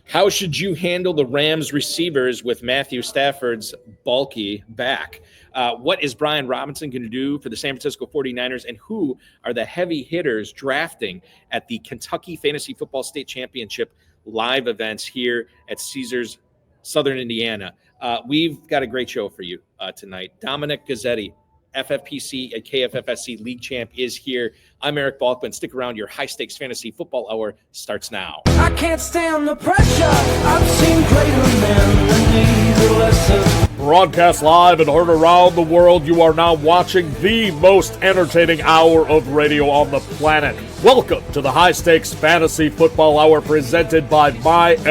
How should you handle the Rams receivers with Matthew Stafford's bulky back? What is Brian Robinson going to do for the San Francisco 49ers? And who are the heavy hitters drafting at the Kentucky Fantasy Football State Championship live events here at Caesars Southern Indiana? We've got a great show for you tonight. Dominic Guzzetti, FFPC and KFFSC League Champ, is here. I'm Eric Balkman. Stick around. Your high-stakes fantasy football hour starts now. I can't stand the pressure. I've seen greater men than me, the lesser. Broadcast live and heard around the world, you are now watching the most entertaining hour of radio on the planet. Welcome to the High Stakes Fantasy Football Hour presented by myffpc.com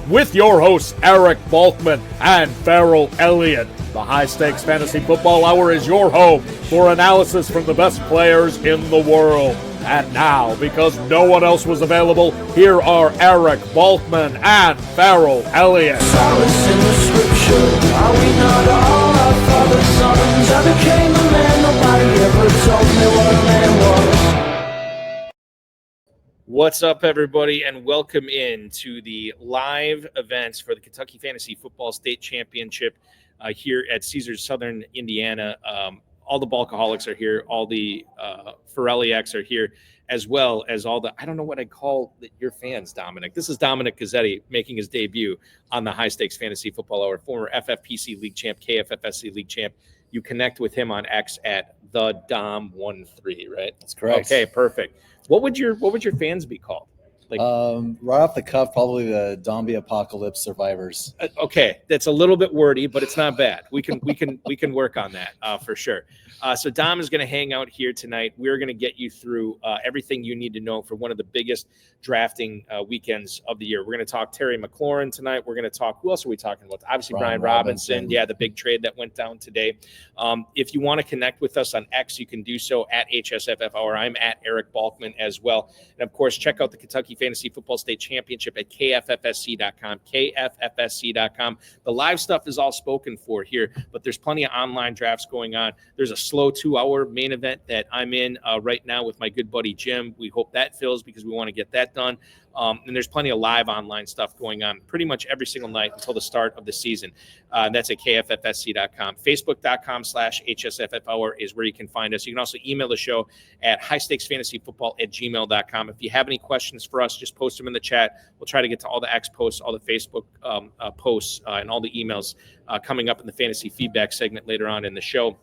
with your hosts Eric Balkman and Farrell Elliott. The High Stakes Fantasy Football Hour is your home for analysis from the best players in the world. And now, because no one else was available, here are Eric Balkman and Farrell Elliott. Solace in the scripture. Are we not all our father's sons? I became a man. Nobody ever told me what a man was. What's up, everybody, and welcome in to the live events for the Kentucky Fantasy Football State Championship here at Caesars Southern Indiana. All the Balkaholics are here. All the Ferrelliacks are here, as well as all the, I don't know what I call your fans, Dominic. This is Dominic Guzzetti making his debut on the High Stakes Fantasy Football Hour, former FFPC League Champ, KFFSC League Champ. You connect with him on X at the Dom13, right? That's correct. Okay, perfect. What would your fans be called? Right off the cuff, probably the Zombie Apocalypse Survivors. Okay, that's a little bit wordy, but it's not bad. We can work on that for sure. So Dom is going to hang out here tonight. We're going to get you through everything you need to know for one of the biggest drafting weekends of the year. We're going to talk Terry McLaurin tonight. We're going to talk, who else are we talking about? Obviously Brian Robinson. Yeah, the big trade that went down today. If you want to connect with us on X, you can do so at hsffhour. I'm at Eric Balkman as well. And of course, check out the Kentucky Fantasy Football State Championship at kffsc.com, kffsc.com. The live stuff is all spoken for here, but there's plenty of online drafts going on. There's a slow 2-hour main event that I'm in right now with my good buddy Jim. We hope that fills because we want to get that done. And there's plenty of live online stuff going on pretty much every single night until the start of the season. That's at kffsc.com. Facebook.com/hsffhour is where you can find us. You can also email the show at highstakesfantasyfootball@gmail.com. If you have any questions for us, just post them in the chat. We'll try to get to all the X posts, all the Facebook posts, and all the emails coming up in the fantasy feedback segment later on in the show.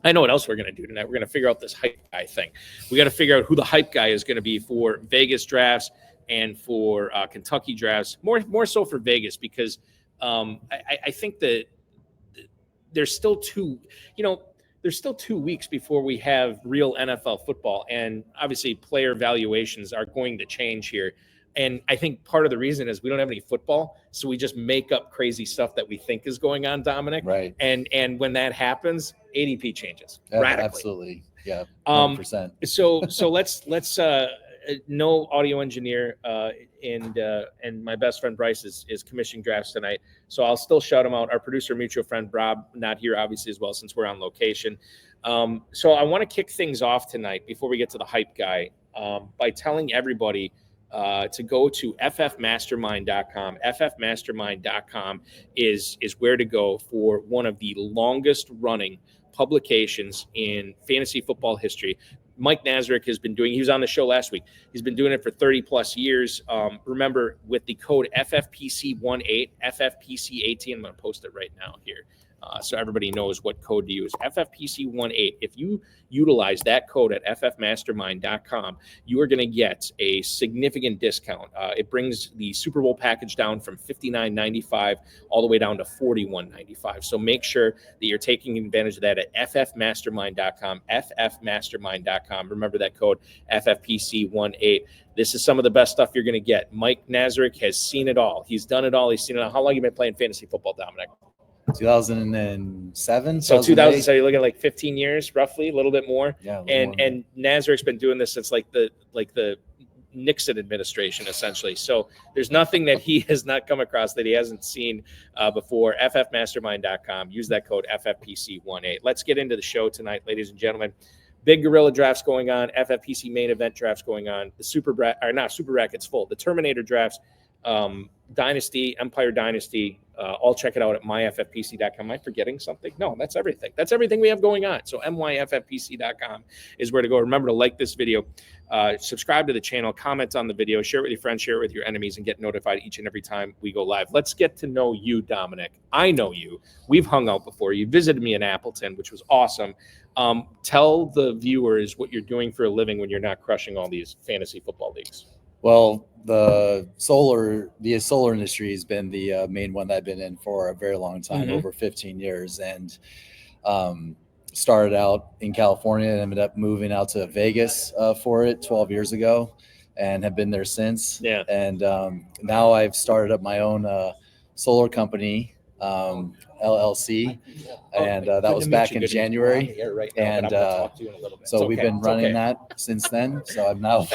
I know what else we're going to do tonight. We're going to figure out this hype guy thing. We got to figure out who the hype guy is going to be for Vegas drafts and for Kentucky drafts. More so for Vegas because I think that there's still 2 weeks before we have real NFL football, and obviously player valuations are going to change here. And I think part of the reason is we don't have any football, so we just make up crazy stuff that we think is going on, Dominic. Right. And when that happens, ADP changes radically. Absolutely. Yeah. 100%. So let's no audio engineer and my best friend Bryce is commissioning drafts tonight, so I'll still shout him out. Our producer, mutual friend Rob, not here obviously as well since we're on location. So I want to kick things off tonight before we get to the hype guy by telling everybody to go to ffmastermind.com. ffmastermind.com is where to go for one of the longest running publications in fantasy football history. Mike Nazarick has been doing, he was on the show last week. He's been doing it for 30 plus years. Remember, with the code FFPC18, FFPC18, I'm going to post it right now here. So everybody knows what code to use. FFPC18. If you utilize that code at ffmastermind.com, you are going to get a significant discount. It brings the Super Bowl package down from $59.95 all the way down to $41.95. So make sure that you're taking advantage of that at ffmastermind.com, ffmastermind.com. Remember that code, FFPC18. This is some of the best stuff you're going to get. Mike Nazarick has seen it all. He's done it all. He's seen it all. How long have you been playing fantasy football, Dominic? 2007. So 2000. So you're looking at like 15 years, roughly, a little bit more. Yeah. And Nazarick's been doing this since like the Nixon administration, essentially. So there's nothing that he has not come across that he hasn't seen before. FFmastermind.com. Use that code FFPC18. Let's get into the show tonight, ladies and gentlemen. Big Gorilla drafts going on, FFPC main event drafts going on, the not Super Brackets full, the Terminator drafts, Dynasty, Empire Dynasty, all check it out at myffpc.com. Am I forgetting something? No, that's everything. That's everything we have going on. So myffpc.com is where to go. Remember to like this video, subscribe to the channel, comment on the video, share it with your friends, share it with your enemies, and get notified each and every time we go live. Let's get to know you, Dominic. I know you. We've hung out before. You visited me in Appleton, which was awesome. Tell the viewers what you're doing for a living when you're not crushing all these fantasy football leagues. Well, the solar industry has been the main one that I've been in for a very long time, over 15 years, and started out in California and ended up moving out to Vegas for it 12 years ago, and have been there since. Yeah. And now I've started up my own solar company, LLC, and that was back in January. And so we've been running that since then. So I'm now.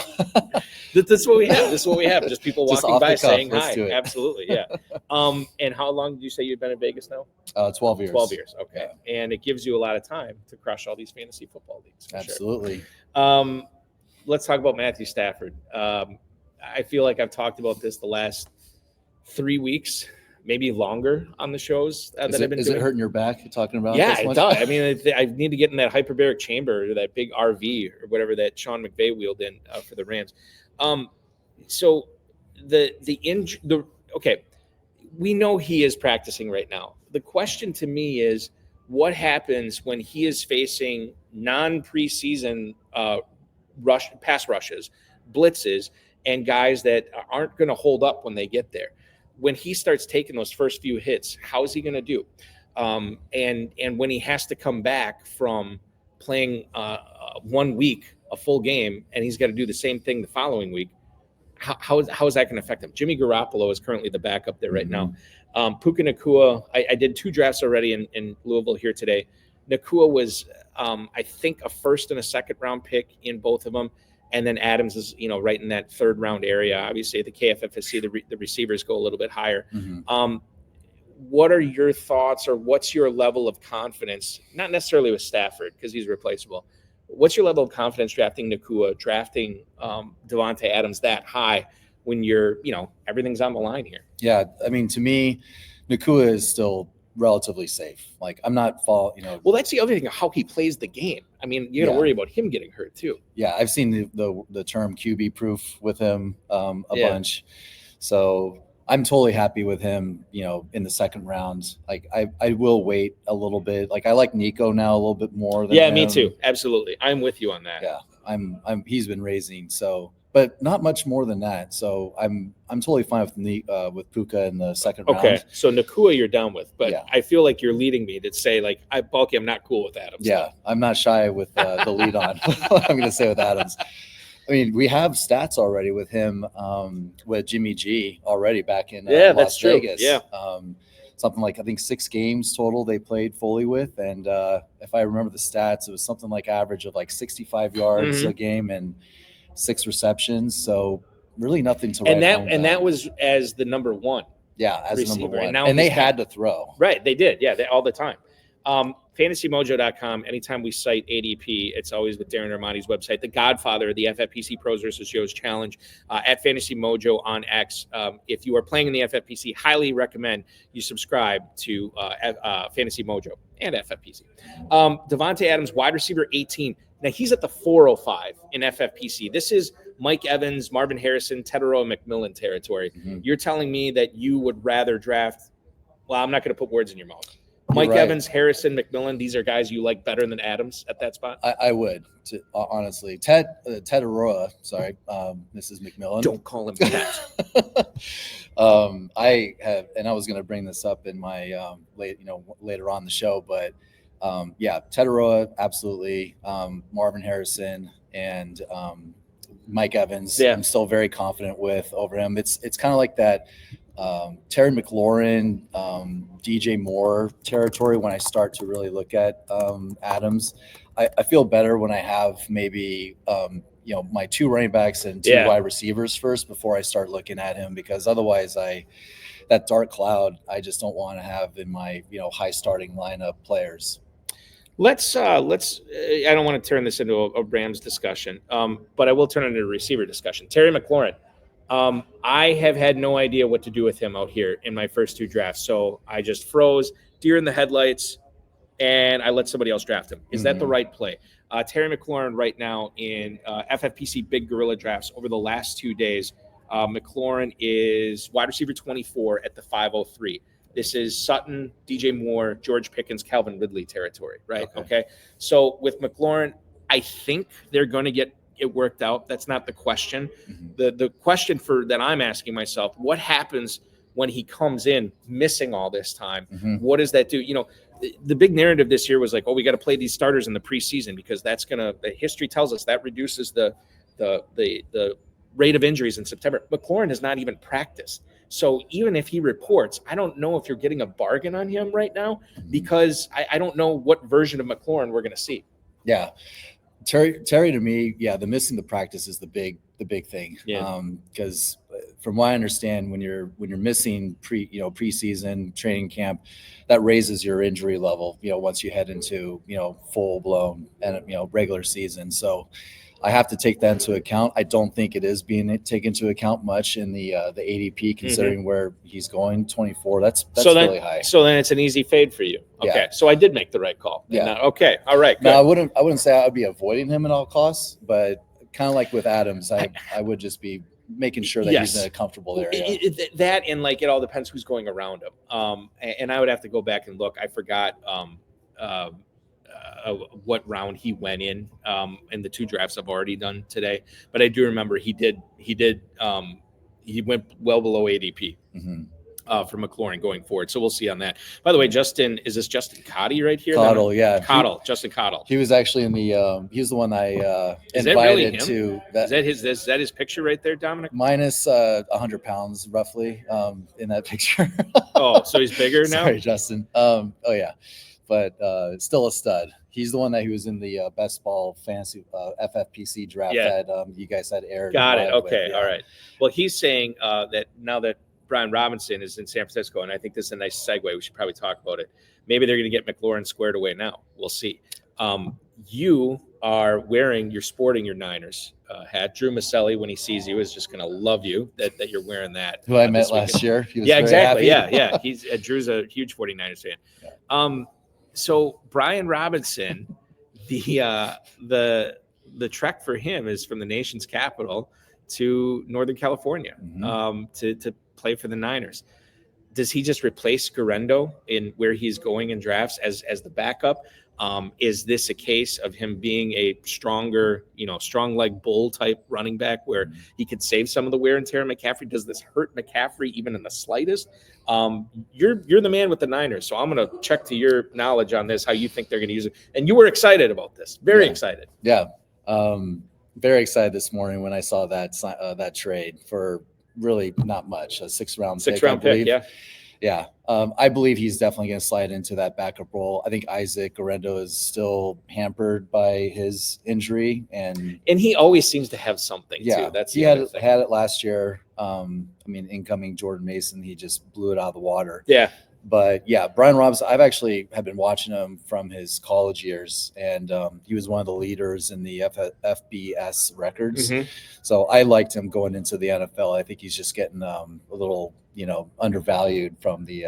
This is what we have. This is what we have. Just people Just walking off by the cuff. saying Let's do hi. it. Absolutely, yeah. And how long did you say you've been in Vegas now? 12 years. 12 years. Okay. Yeah. And it gives you a lot of time to crush all these fantasy football leagues. Absolutely. Sure. Let's talk about Matthew Stafford. I feel like I've talked about this the last 3 weeks, maybe longer on the shows that I've been doing. Is it hurting your back talking about Yeah, this it much? does. I mean, I need to get in that hyperbaric chamber or that big RV or whatever that Sean McVay wheeled in for the Rams. So okay, we know he is practicing right now. The question to me is, what happens when he is facing non-preseason pass rushes, blitzes, and guys that aren't going to hold up when they get there? When he starts taking those first few hits, how is he going to do? And when he has to come back from playing 1 week, a full game, and he's got to do the same thing the following week, how is that going to affect him? Jimmy Garoppolo is currently the backup there right now. Puka Nacua, I did 2 drafts already in Louisville here today. Nacua was, I think, a first and a second round pick in both of them. And then Adams is, right in that third round area. Obviously, the KFFSC, the receivers go a little bit higher. What are your thoughts, or what's your level of confidence? Not necessarily with Stafford because he's replaceable. What's your level of confidence drafting Nacua, drafting Devontae Adams that high when you're, everything's on the line here? Yeah, I mean, to me, Nacua is still relatively safe. Like, I'm not Well, that's the other thing, how he plays the game. I mean, you got to worry about him getting hurt too. Yeah, I've seen the term QB proof with him a bunch. So I'm totally happy with him, in the second round. Like, I will wait a little bit. Like, I like Nico now a little bit more than him. Me too. Absolutely. I'm with you on that. Yeah, he's been raising, so, but not much more than that. So I'm totally fine with Puka in the second round. Okay, so Nacua you're down with, but I feel like you're leading me to say, like, Balky, I'm not cool with Adams. Yeah, I'm not shy with the lead on. I'm going to say with Adams. I mean, we have stats already with him, with Jimmy G already back in Las Vegas. Yeah. Something like, I think 6 games total they played fully with. And if I remember the stats, it was something like average of like 65 yards a game and 6 receptions. So really nothing to write home about. That was as the number one. Yeah, as receiver. number one. And, and they had to throw. Right, they did. Yeah, all the time. FantasyMojo.com. Anytime we cite ADP, it's always with Darren Armani's website, the godfather of the FFPC Pros vs. Joes Challenge, at Fantasy Mojo on X. If you are playing in the FFPC, highly recommend you subscribe to Fantasy Mojo and FFPC. Devontae Adams, wide receiver 18. Now, he's at the 405 in FFPC. This is Mike Evans, Marvin Harrison, Teteroa McMillan territory. You're telling me that you would rather draft – well, I'm not going to put words in your mouth. Mike Evans, Harrison, McMillan, these are guys you like better than Adams at that spot? I would, honestly. Teteroa, sorry, Mrs. McMillan. Don't call him that. I have, and I was going to bring this up in my later on the show, but Teteroa, absolutely. Marvin Harrison and Mike Evans, I'm still very confident with over him. It's kind of like that Terry McLaurin, DJ Moore territory when I start to really look at Adams. I feel better when I have maybe my 2 running backs and 2 wide receivers first before I start looking at him, because otherwise that dark cloud I just don't want to have in my high starting lineup players. Let's I don't want to turn this into a Rams discussion, but I will turn it into a receiver discussion. Terry McLaurin. I have had no idea what to do with him out here in my first 2 drafts. So I just froze, deer in the headlights, and I let somebody else draft him. Is that the right play? Terry McLaurin right now in FFPC Big Gorilla drafts over the last 2 days, McLaurin is wide receiver 24 at the 503. This is Sutton, DJ Moore, George Pickens, Calvin Ridley territory, right? Okay. So with McLaurin, I think they're going to get it worked out. That's not the question. The question that I'm asking myself, what happens when he comes in missing all this time? What does that do? You know, the big narrative this year was like, oh, we got to play these starters in the preseason because that's the history tells us that reduces the rate of injuries in September. McLaurin has not even practiced. So even if he reports, I don't know if you're getting a bargain on him right now because I don't know what version of McLaurin we're going to see. Yeah. Terry to me, the missing the practice is the big thing. Yeah. Because from what I understand, when you're missing preseason training camp, that raises your injury level, once you head into, full blown and, regular season. So I have to take that into account. I don't think it is being taken into account much in the ADP, considering where he's going, 24. That's really high. So then it's an easy fade for you. Okay. Yeah. So I did make the right call. Yeah. Okay. All right. Good. No, I wouldn't say I would be avoiding him at all costs, but kind of like with Adams, I would just be making sure that he's in a comfortable area. That and like it all depends who's going around him. And I would have to go back and look. I forgot what round he went in the 2 drafts I've already done today, but I do remember he went well below ADP for McLaurin going forward. So we'll see on that. By the way, is this Justin Cotty right here? Cottle, yeah. Justin Cottle. He was actually in the he was the one I is invited that really to is that his picture right there, Dominic? Minus 100 pounds roughly in that picture. Oh, so he's bigger now? Sorry, Justin. Oh yeah. But still a stud. He's the one that he was in the best ball fantasy FFPC draft that you guys had aired. Got it. Okay. All right. Well, he's saying that now that Brian Robinson is in San Francisco, and I think this is a nice segue. We should probably talk about it. Maybe they're going to get McLaurin squared away now. We'll see. You are sporting your Niners hat. Drew Maselli, when he sees you, is just going to love you that you're wearing that. Who I met last year. He was very exactly. Happy. Yeah. Drew's a huge 49ers fan. Yeah. So Brian Robinson, the trek for him is from the nation's capital to Northern California to play for the Niners. Does he just replace Guerrero in where he's going in drafts as the backup? Is this a case of him being a stronger, strong leg bull type running back where he could save some of the wear and tear on McCaffrey? Does this hurt McCaffrey even in the slightest? You're the man with the Niners, so I'm going to check to your knowledge on this, how you think they're going to use it. And you were excited about this, very excited. Yeah, very excited this morning when I saw that trade for really not much, a 6th-round pick, yeah. Yeah, I believe he's definitely going to slide into that backup role. I think Isaac Guerrero is still hampered by his injury, and he always seems to have something too. He had it last year. Incoming Jordan Mason, he just blew it out of the water. Yeah. But yeah, Brian Robinson, I've actually been watching him from his college years, and he was one of the leaders in the FBS records. So I liked him going into the NFL. I think he's just getting a little, undervalued from the,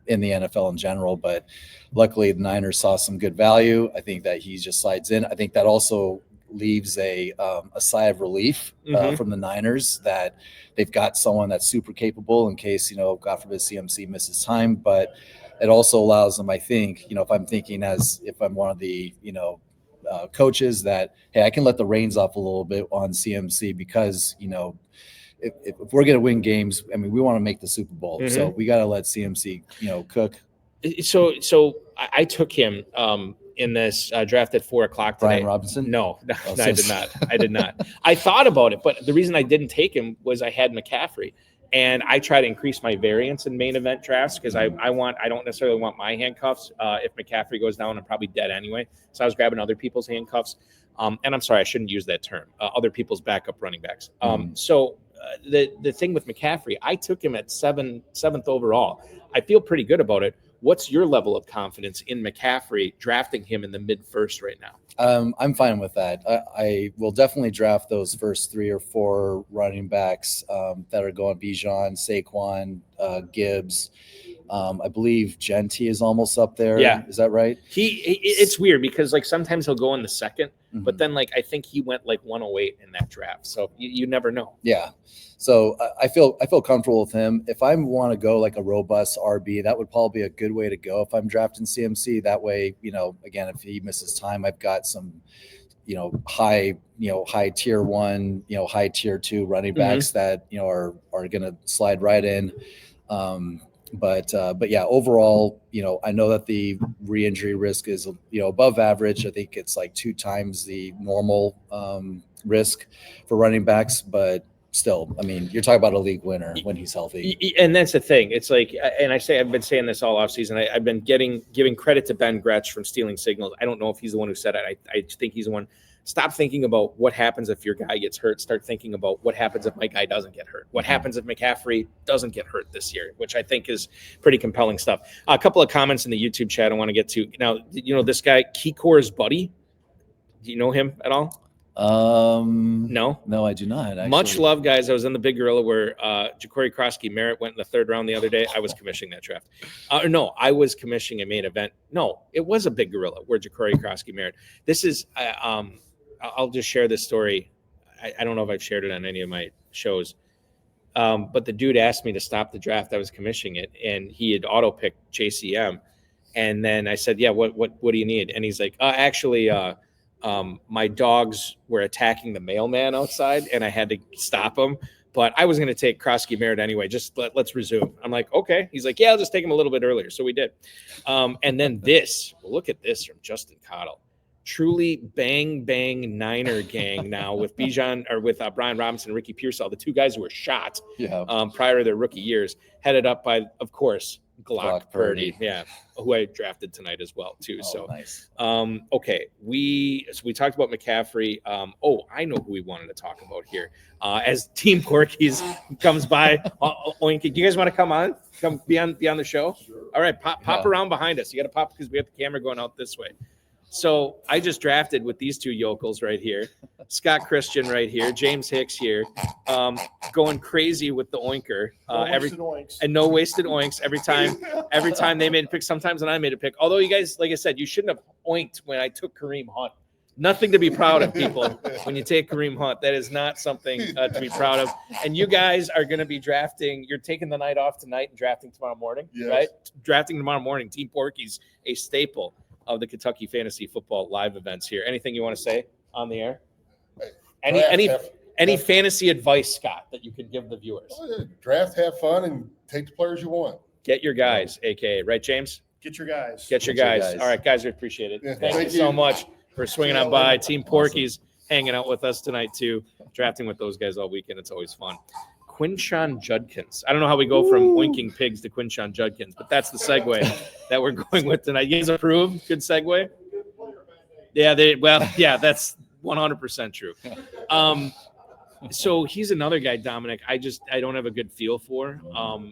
in the NFL in general. But luckily, the Niners saw some good value. I think that he just slides in. I think that also leaves a sigh of relief from the Niners that they've got someone that's super capable in case, God forbid CMC misses time. But it also allows them, I think, if I'm thinking if I'm one of the, coaches that, hey, I can let the reins off a little bit on CMC because, if we're going to win games, we want to make the Super Bowl. So we got to let CMC, cook. So I took him in this draft at 4:00 today. Brian Robinson? No, I did not. I did not. I thought about it, but the reason I didn't take him was I had McCaffrey, and I try to increase my variance in main event drafts because I don't necessarily want my handcuffs. If McCaffrey goes down, I'm probably dead anyway. So I was grabbing other people's handcuffs. And I'm sorry, I shouldn't use that term. Other people's backup running backs. So the thing with McCaffrey, I took him at seventh overall. I feel pretty good about it. What's your level of confidence in McCaffrey drafting him in the mid-first right now? I'm fine with that. I will definitely draft those first 3 or 4 running backs that are going: Bijan, Saquon, Gibbs. I believe Genty is almost up there. Yeah. Is that right? It's weird because like sometimes he'll go in the second, Mhm. but then like I think he went like 108 in that draft. So you never know. Yeah. So I feel comfortable with him. If I want to go like a robust RB, that would probably be a good way to go if I'm drafting CMC. That way, again, if he misses time, I've got some, high tier 1, high tier 2 running backs that, are going to slide right in. But yeah, overall, I know that the re-injury risk is, above average. I think it's like 2 times the normal risk for running backs, but still, I mean, you're talking about a league winner when he's healthy. And that's the thing. It's like, and I've been saying this all offseason. I've been giving credit to Ben Gretsch from Stealing Signals. I don't know if he's the one who said it. I think he's the one. Stop thinking about what happens if your guy gets hurt. Start thinking about what happens if my guy doesn't get hurt. What happens if McCaffrey doesn't get hurt this year, which I think is pretty compelling stuff. A couple of comments in the YouTube chat I want to get to. Now, this guy, Kikor's buddy. Do you know him at all? No, I do not. Actually. Much love, guys. I was in the Big Gorilla where Ja'Cory Krosky Merritt went in the 3rd round the other day. I was commissioning that draft. No, I was commissioning a main event. No, it was a Big Gorilla where Ja'Cory Krosky Merritt. This is I'll just share this story. I don't know if I've shared it on any of my shows. But the dude asked me to stop the draft. I was commissioning it, and he had auto-picked JCM. And then I said, yeah, what do you need? And he's like, actually, my dogs were attacking the mailman outside, and I had to stop them. But I was going to take Krosky Merritt anyway. Just let's resume. I'm like, okay. He's like, yeah, I'll just take him a little bit earlier. So we did. And then look at this from Justin Cottle. Truly bang Niner gang now with Bijan or with Brian Robinson and Ricky Pearsall, the 2 guys who were shot prior to their rookie years, headed up by, of course, Glock Purdy, who I drafted tonight as well too. Oh, so nice. Okay, we talked about McCaffrey. I know who we wanted to talk about here. As Team Porkies comes by, Oinky, do you guys want to come on? Come be on the show. Sure. All right, pop around behind us. You got to pop because we have the camera going out this way. So I just drafted with these 2 yokels right here, Scott Christian right here, James Hicks here, going crazy with the oinker. No wasted oinks every time they made a pick. Sometimes when I made a pick, although you guys, like I said, you shouldn't have oinked when I took Kareem Hunt. Nothing to be proud of, people. When you take Kareem Hunt, that is not something to be proud of. And you guys are going to be drafting. You're taking the night off tonight and drafting tomorrow morning, right? Drafting tomorrow morning. Team Porky's a staple of the Kentucky Fantasy Football live events here. Anything you want to say on the air? Any fantasy advice, Scott, that you can give the viewers? Draft, have fun, and take the players you want. Get your guys, aka, right, James? Get your guys. Get your guys. All right, guys, we appreciate it. Yeah, thank you so much for swinging on by. Team Porky's hanging out with us tonight, too. Drafting with those guys all weekend. It's always fun. Quinshon Judkins. I don't know how we go from oinking pigs to Quinshon Judkins, but that's the segue that we're going with tonight. You guys approve? Good segue? Yeah, that's 100% true. So he's another guy, Dominic, I don't have a good feel for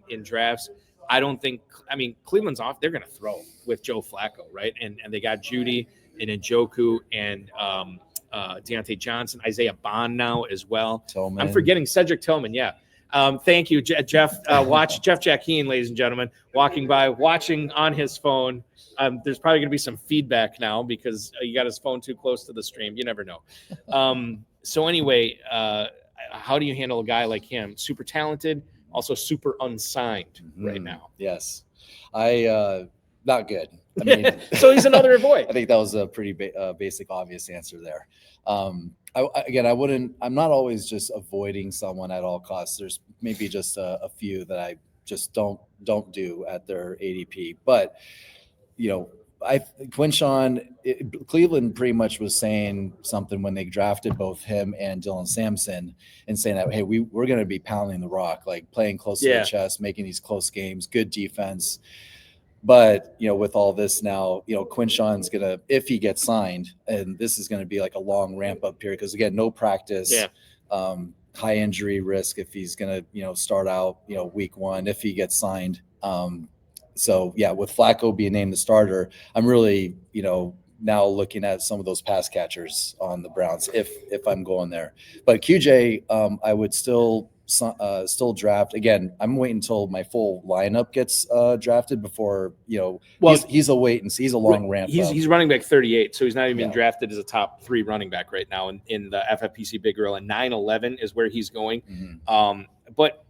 in drafts. Cleveland's off. They're going to throw with Joe Flacco, right? And they got Judy and Njoku and Deontay Johnson, Isaiah Bond now as well. Tillman. I'm forgetting Cedric Tillman, yeah. Thank you, Jeff. Watch Jeff Jackeen, ladies and gentlemen, watching on his phone. There's probably going to be some feedback now because he got his phone too close to the stream. You never know. So anyway, how do you handle a guy like him? Super talented, also super unsigned right now. Yes, not good. I mean, so he's another avoid. I think that was a pretty basic, obvious answer there. I'm not always just avoiding someone at all costs. There's maybe just a few that I just don't do at their ADP. But, Quinshon, Cleveland pretty much was saying something when they drafted both him and Dylan Sampson and saying that, hey, we're going to be pounding the rock, like playing close to the chest, making these close games, good defense. But, with all this now, Quinshon's going to, if he gets signed, and this is going to be like a long ramp up period, because again, no practice, high injury risk if he's going to, start out, week 1, if he gets signed. So yeah, with Flacco being named the starter, I'm really, now looking at some of those pass catchers on the Browns if I'm going there. But QJ, I would still draft. Again, I'm waiting until my full lineup gets drafted before, he's a wait and see. He's a long ramp. He's running back 38, so he's not even Yeah. been drafted as a top 3 running back right now in the FFPC Big Gorilla. 9-11 is where he's going. Mhm. But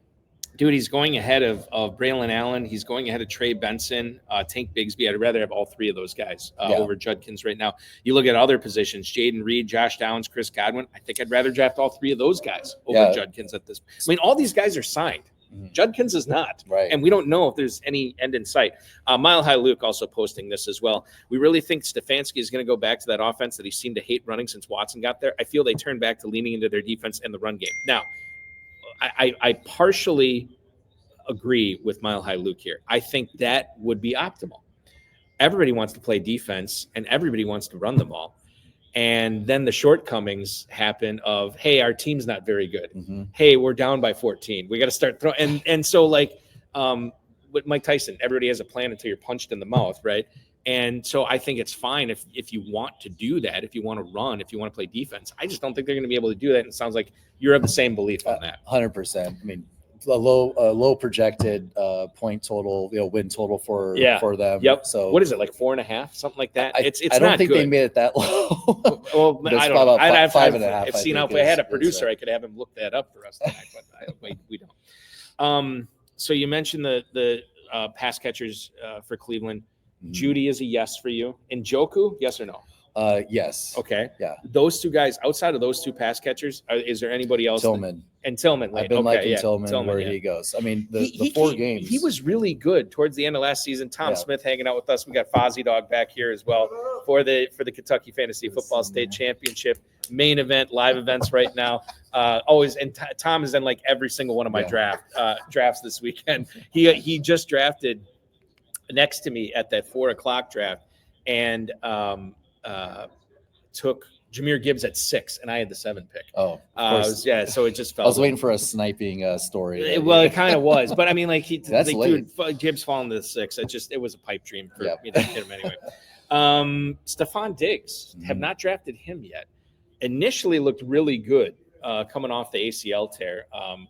dude, he's going ahead of Braylon Allen. He's going ahead of Trey Benson, Tank Bigsby. I'd rather have all 3 of those guys over Judkins right now. You look at other positions, Jaden Reed, Josh Downs, Chris Godwin. I think I'd rather draft all 3 of those guys over Judkins at this. I mean, all these guys are signed. Mhm. Judkins is not. Right. And we don't know if there's any end in sight. Mile High Luke also posting this as well. We really think Stefanski is going to go back to that offense that he seemed to hate running since Watson got there. I feel they turned back to leaning into their defense and the run game. Now, I partially agree with Mile High Luke here. I think that would be optimal. Everybody wants to play defense and everybody wants to run the ball. And then the shortcomings happen of, hey, our team's not very good. Mm-hmm. Hey, we're down by 14. We got to start throwing. And so like with Mike Tyson, everybody has a plan until you're punched in the mouth, right? And so I think it's fine if you want to do that, if you want to run, if you want to play defense. I just don't think they're going to be able to do that. And it sounds like you're of the same belief on that. 100%. I mean, a low projected point total, win total for them. Yep. So what is it, like 4.5, something like that? It's I don't not think good. they made it that low. Well, I don't know. I'd have 5.5. If seen if I had a producer, I could have him look that up for us tonight, but we don't. So you mentioned the pass catchers for Cleveland. Mm-hmm. Judy is a yes for you. And Njoku, yes or no? Yes. Okay. Yeah. Those 2 guys, outside of those 2 pass catchers, is there anybody else? Tillman. Tillman. I've been liking Tillman where he goes. I mean, the 4 games. He was really good towards the end of last season. Tom Smith hanging out with us. We got Fozzie Dog back here as well for the Kentucky Fantasy Football State Championship main event, live events right now. Always, and Tom is in like every single one of my drafts this weekend. He just drafted next to me at that 4:00 draft and took Jahmyr Gibbs at 6, and I had the 7 pick. Oh, of course. So it just felt. I was waiting for a sniping story. Well, it kind of was, but I mean, like That's late. Dude, Gibbs falling to the 6. It was a pipe dream for me to hit him anyway. Stephon Diggs, have not drafted him yet. Initially looked really good coming off the ACL tear,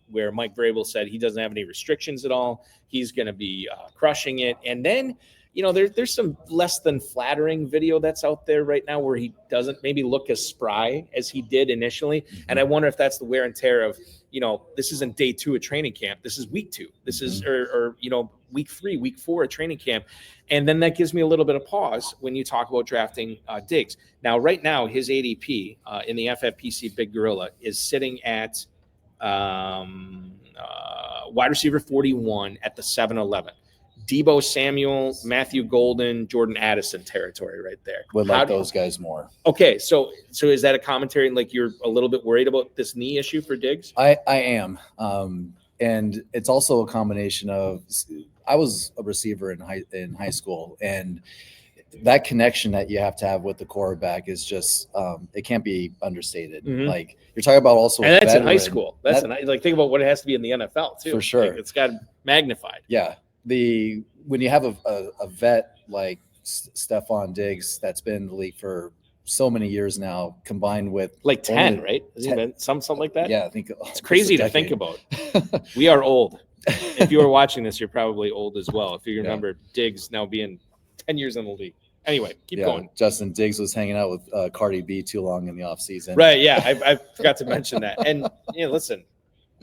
where Mike Vrabel said he doesn't have any restrictions at all. He's going to be crushing it, and then. There's some less than flattering video that's out there right now where he doesn't maybe look as spry as he did initially. Mm-hmm. And I wonder if that's the wear and tear of, this isn't day 2 of training camp. This is week 2. This is, or week 3, week 4 of training camp. And then that gives me a little bit of pause when you talk about drafting Diggs. Now, right now, his ADP in the FFPC Big Gorilla is sitting at wide receiver 41 at the 7-11. Debo Samuel, Matthew Golden, Jordan Addison territory right there. Would like those guys more. Okay, so is that a commentary like you're a little bit worried about this knee issue for Diggs? I am, and it's also a combination of I was a receiver in high school, and that connection that you have to have with the quarterback is just it can't be understated. Mm-hmm. Like you're talking about also, and that's in high school. Like think about what it has to be in the NFL too. For sure, like, it's got magnified. Yeah. When you have a vet like Stephon Diggs that's been in the league for so many years now, combined with like 10, right? Has he been something like that? Yeah, I think it's crazy to think about. We are old. If you are watching this, you're probably old as well. If you remember Diggs now being 10 years in the league. Anyway, keep going. Justin Diggs was hanging out with Cardi B too long in the offseason. Right, yeah. I forgot to mention that. And listen,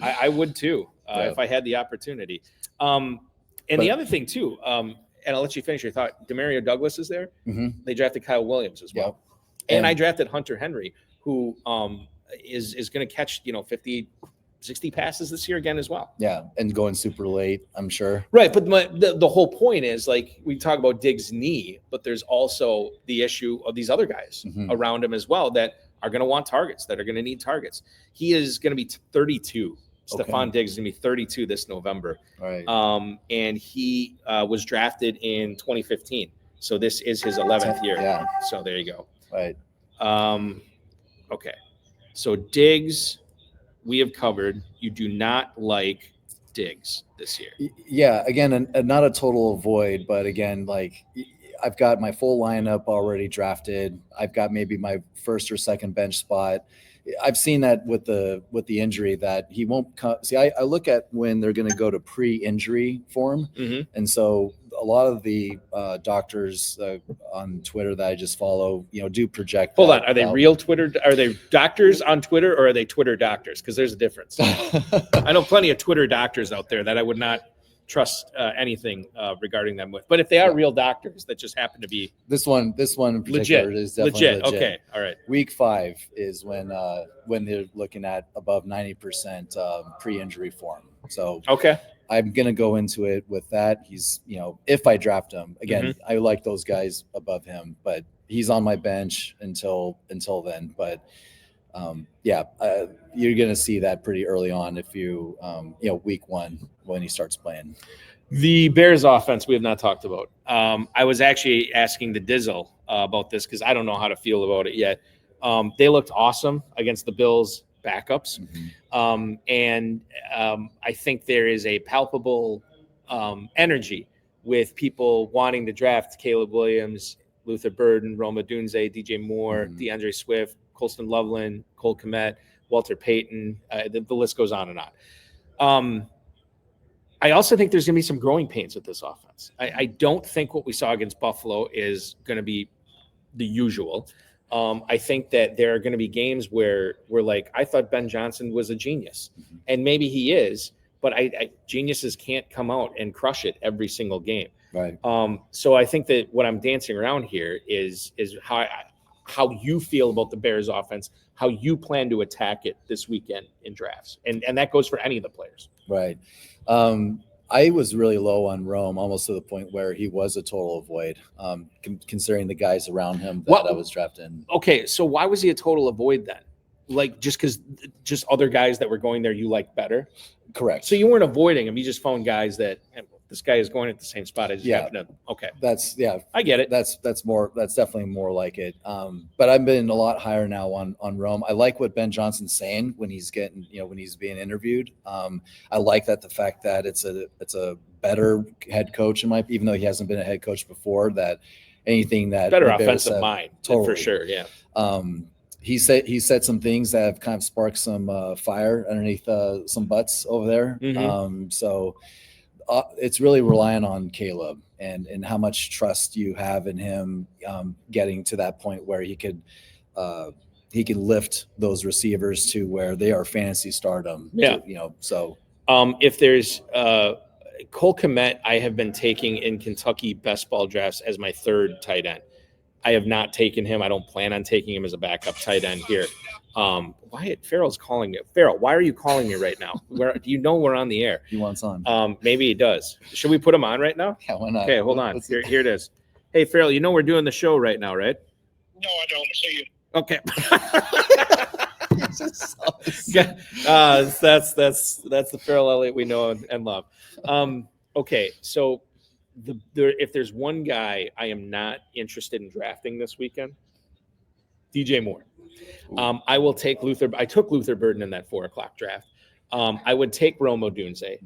I would too if I had the opportunity. And the other thing too, and I'll let you finish your thought. Demario Douglas is there. Mm-hmm. They drafted Kyle Williams as well, and I drafted Hunter Henry, who is going to catch 50, 60 passes this year again as well. Yeah, and going super late, I'm sure. Right, but the whole point is like we talk about Diggs' knee, but there's also the issue of these other guys around him as well that are going to want targets, that are going to need targets. He is going to be 32. Stephon Diggs is going to be 32 this November. Right. And he was drafted in 2015. So this is his 11th year. Yeah. So there you go. Right. Okay. So Diggs, we have covered. You do not like Diggs this year. Yeah, again, not a total avoid, but again, like I've got my full lineup already drafted. I've got maybe my first or second bench spot. I've seen that with the injury that he won't come. See, I look at when they're going to go to pre-injury form, and so a lot of the doctors on Twitter that I just follow, do project. Hold on, are they real Twitter? Are they doctors on Twitter, or are they Twitter doctors? Because there's a difference. I know plenty of Twitter doctors out there that I would not trust anything regarding them with. But if they are real doctors that just happen to be this one in particular is definitely legit. Okay, all right. Week 5 is when they're looking at above 90% pre-injury form. So okay, I'm gonna go into it with that. He's if I draft him again, I like those guys above him, but he's on my bench until then. But you're gonna see that pretty early on if you week 1 when he starts playing. The Bears offense we have not talked about. I was actually asking the Dizzle about this because I don't know how to feel about it yet. They looked awesome against the Bills backups. And I think there is a palpable energy with people wanting to draft Caleb Williams, Luther Burden, Rome Odunze, DJ Moore, DeAndre Swift, Colston Loveland, Cole Kmet, Walter Payton. The list goes on and on. I also think there's going to be some growing pains with this offense. I don't think what we saw against Buffalo is going to be the usual. I think that there are going to be games where we're like, I thought Ben Johnson was a genius, and maybe he is, but geniuses can't come out and crush it every single game. Right. So I think that what I'm dancing around here is how you feel about the Bears offense, how you plan to attack it this weekend in drafts. And that goes for any of the players. Right. I was really low on Rome, almost to the point where he was a total avoid, considering the guys around him that I was drafting. Okay, so why was he a total avoid then? Like just other guys that were going there you like better? Correct. So you weren't avoiding him. You just found guys that this guy is going at the same spot. I just happen to. Okay. I get it. That's definitely more like it. But I've been a lot higher now on Rome. I like what Ben Johnson's saying when he's when he's being interviewed. I like the fact that it's a better head coach even though he hasn't been a head coach before, that anything that better offensive mind, totally. For sure. Yeah. He said some things that have kind of sparked some fire underneath some butts over there. So it's really relying on Caleb and how much trust you have in him getting to that point where he can lift those receivers to where they are fantasy stardom. Yeah. If there's Cole Kmet, I have been taking in Kentucky best ball drafts as my third tight end. I have not taken him. I don't plan on taking him as a backup tight end here. Wyatt Farrell's calling me. Farrell, why are you calling me right now? Do you know we're on the air? He wants on. Maybe he does. Should we put him on right now? Yeah, why not? Okay, hold on. Here it is. Hey, Farrell, you know we're doing the show right now, right? No, I don't. See you. Okay. That's the Farrell Elliott we know and love. Okay, so if there's one guy I am not interested in drafting this weekend, DJ Moore. I will take Luther. I took Luther Burden in that 4:00 draft. I would take Rome Odunze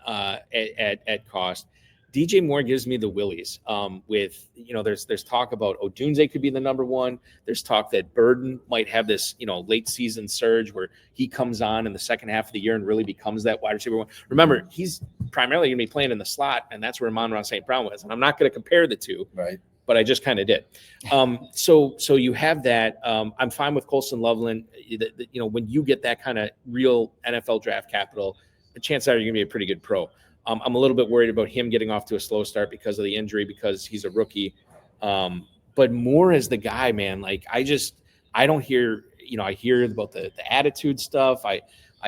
at cost. DJ Moore gives me the willies. There's talk about Odunze could be the number one. There's talk that Burden might have this late season surge where he comes on in the second half of the year and really becomes that wide receiver one. Remember, he's primarily going to be playing in the slot, and that's where Amon-Ra St. Brown was. And I'm not going to compare the two, right? But I just kind of did. So you have that. I'm fine with Colston Loveland. When you get that kind of real NFL draft capital, the chances are you're going to be a pretty good pro. I'm a little bit worried about him getting off to a slow start because of the injury, because he's a rookie. But Moore is the guy, man. Like I don't hear, I hear about the attitude stuff. I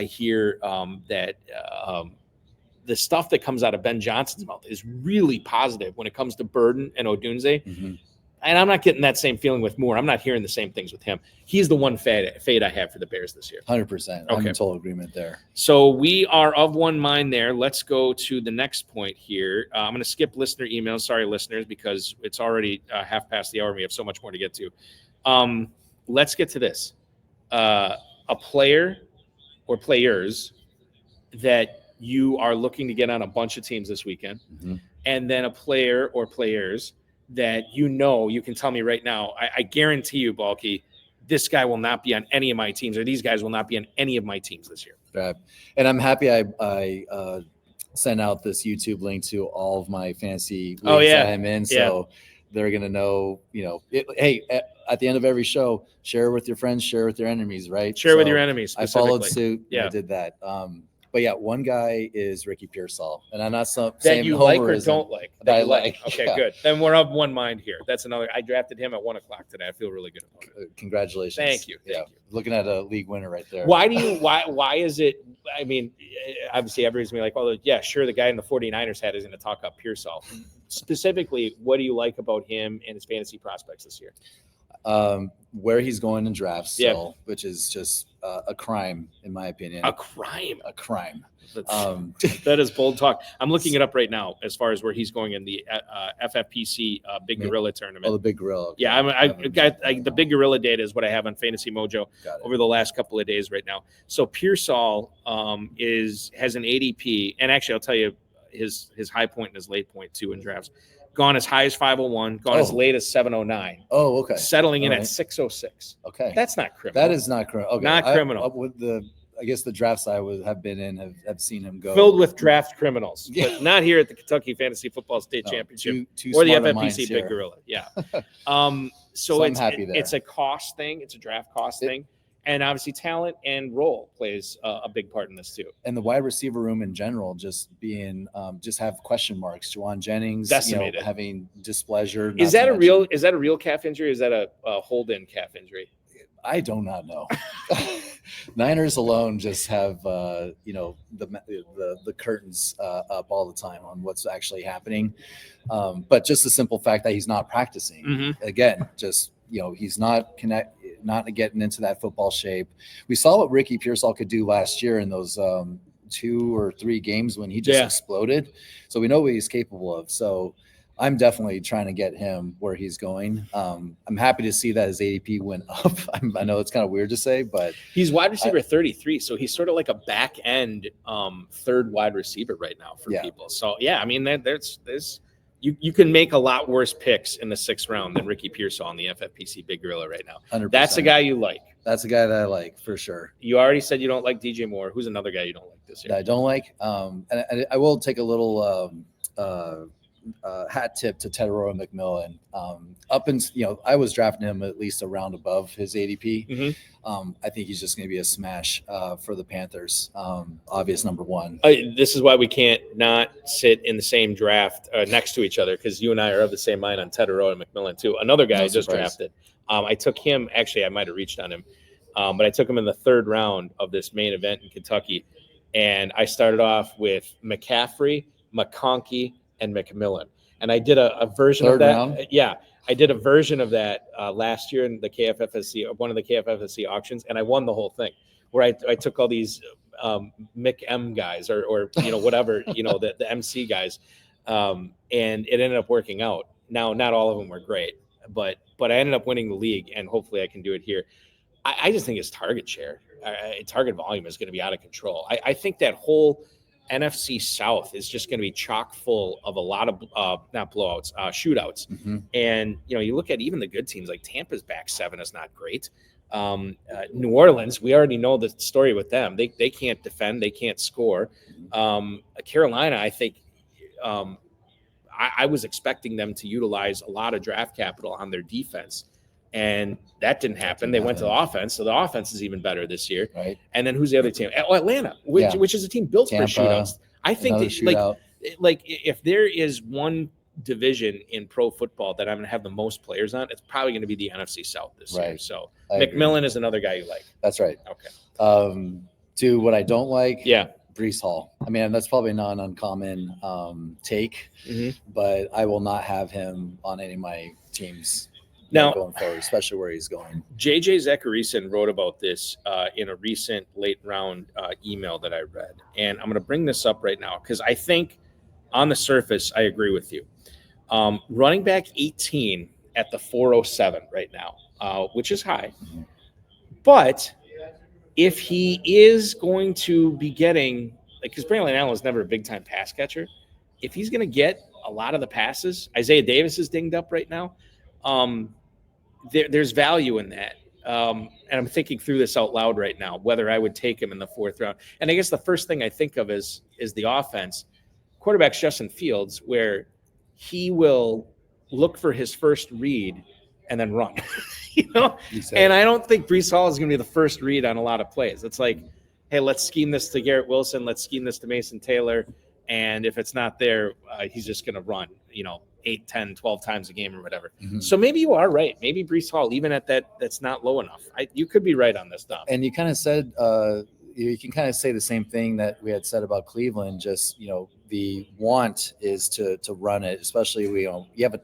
hear that the stuff that comes out of Ben Johnson's mouth is really positive when it comes to Burden and Odunze. And I'm not getting that same feeling with Moore. I'm not hearing the same things with him. He's the one fade I have for the Bears this year. 100%. I'm in total agreement there. So we are of one mind there. Let's go to the next point here. I'm going to skip listener emails. Sorry, listeners, because it's already half past the hour and we have so much more to get to. Let's get to this. A player or players that you are looking to get on a bunch of teams this weekend, Mhm. and then a player or players that you can tell me right now, I guarantee you, Balky, this guy will not be on any of my teams, or these guys will not be on any of my teams this year. Right. And I'm happy I sent out this YouTube link to all of my fantasy leagues that I'm in. So they're going to know, hey, at the end of every show, share with your friends, share with your enemies, right? Share with your enemies. I followed specifically. suit. I did that. But yeah, one guy is Ricky Pearsall, and I'm not That saying you like or homerism. don't like. That I you like. Okay, Yeah. Good. Then we're of one mind here. That's another. I drafted him at 1:00 today. I feel really good about it. Congratulations. Thank you. Thank you. Looking at a league winner right there. Why why is it? I mean, obviously everybody's gonna be like, well, yeah, sure, the guy in the 49ers hat is going to talk up Pearsall. Specifically, what do you like about him and his fantasy prospects this year? Where he's going in drafts still, which is just a crime in my opinion. A crime. That is bold talk. I'm looking it up right now as far as where he's going in the FFPC Big Gorilla tournament. Oh, the Big Gorilla. Okay. Yeah, I got the Big Gorilla data is what I have on Fantasy Mojo over the last couple of days right now. So Pearsall has an ADP, and actually I'll tell you his high point and his late point too in drafts. Gone as high as 501, gone as late as 709. Oh, okay. Settling in at 606. Okay. That's not criminal. That is not criminal. Okay. Not criminal. With I guess the drafts I have been in have seen him go filled with draft criminals, but not here at the Kentucky Fantasy Football State Championship or the FFPC Big Gorilla. Yeah. So I'm happy there. It's a cost thing. It's a draft cost thing. And obviously talent and role plays a big part in this too. And the wide receiver room in general, just being, just have question marks. Juwan Jennings, having displeasure. Is that a real calf injury? Or is that a hold-in calf injury? I do not know. Niners alone just have the curtains up all the time on what's actually happening. But just the simple fact that he's not practicing again, just he's not getting into that football shape. We saw what Ricky Pearsall could do last year in those 2 or 3 games when he just exploded. So we know what he's capable of. So I'm definitely trying to get him where he's going. I'm happy to see that his ADP went up. I know it's kind of weird to say, but he's wide receiver 33. So he's sort of like a back end third wide receiver right now for people. So yeah, I mean, there's you can make a lot worse picks in the 6th round than Ricky Pearsall in the FFPC Big Gorilla right now. 100%. That's a guy you like. That's a guy that I like for sure. You already said you don't like DJ Moore. Who's another guy you don't like this year? That I don't like. And I will take a little hat tip to Tedroa McMillan. I was drafting him at least a round above his ADP. I think he's just going to be a smash for the Panthers. Obvious number 1. This is why we can't not sit in the same draft next to each other, because you and I are of the same mind on Tedroa McMillan too. Another guy I just drafted. I took him. Actually, I might have reached on him, but I took him in the 3rd round of this main event in Kentucky, and I started off with McCaffrey, McConkey, and McMillan. And I did a version of that. Round? Yeah. I did a version of that last year in the KFFSC, one of the KFFSC auctions, and I won the whole thing, where I took all these Mick M guys or whatever, the MC guys, and it ended up working out. Now, not all of them were great, but I ended up winning the league, and hopefully I can do it here. I just think his target share, target volume is going to be out of control. I think that whole NFC South is just going to be chock full of a lot of not blowouts, shootouts. And you look at even the good teams, like Tampa's back 7 is not great. New Orleans, we already know the story with them. They can't defend, they can't score. Carolina, I think I was expecting them to utilize a lot of draft capital on their defense, and that didn't happen. They went to the offense, so the offense is even better this year. Right. And then who's the other team? Oh, Atlanta, which is a team built Tampa, for shootouts. I think that like if there is one division in pro football that I'm going to have the most players on, it's probably going to be the NFC South this year. So McMillan is another guy you like. That's right. Okay. To what I don't like. Breece Hall. I mean, that's probably not an uncommon take, but I will not have him on any of my teams now going forward, especially where he's going. JJ Zachariason wrote about this in a recent late round email that I read, and I'm going to bring this up right now because I think on the surface I agree with you. Running back 18 at the 407 right now, which is high, but if he is going to be getting because Braylon Allen was never a big time pass catcher. If he's going to get a lot of the passes, Isaiah Davis is dinged up right now. There's value in that. And I'm thinking through this out loud right now, whether I would take him in the 4th round. And I guess the first thing I think of is the offense. Quarterback's Justin Fields, where he will look for his first read and then run. And I don't think Breece Hall is going to be the first read on a lot of plays. It's like, hey, let's scheme this to Garrett Wilson. Let's scheme this to Mason Taylor. And if it's not there, he's just going to run, 8, 10, 12 times a game or whatever. Mm-hmm. So maybe you are right. Maybe Breece Hall, even at that's not low enough. You could be right on this, Dom. And you kind of said you can kind of say the same thing that we had said about Cleveland. Just, the want is to run it, especially you have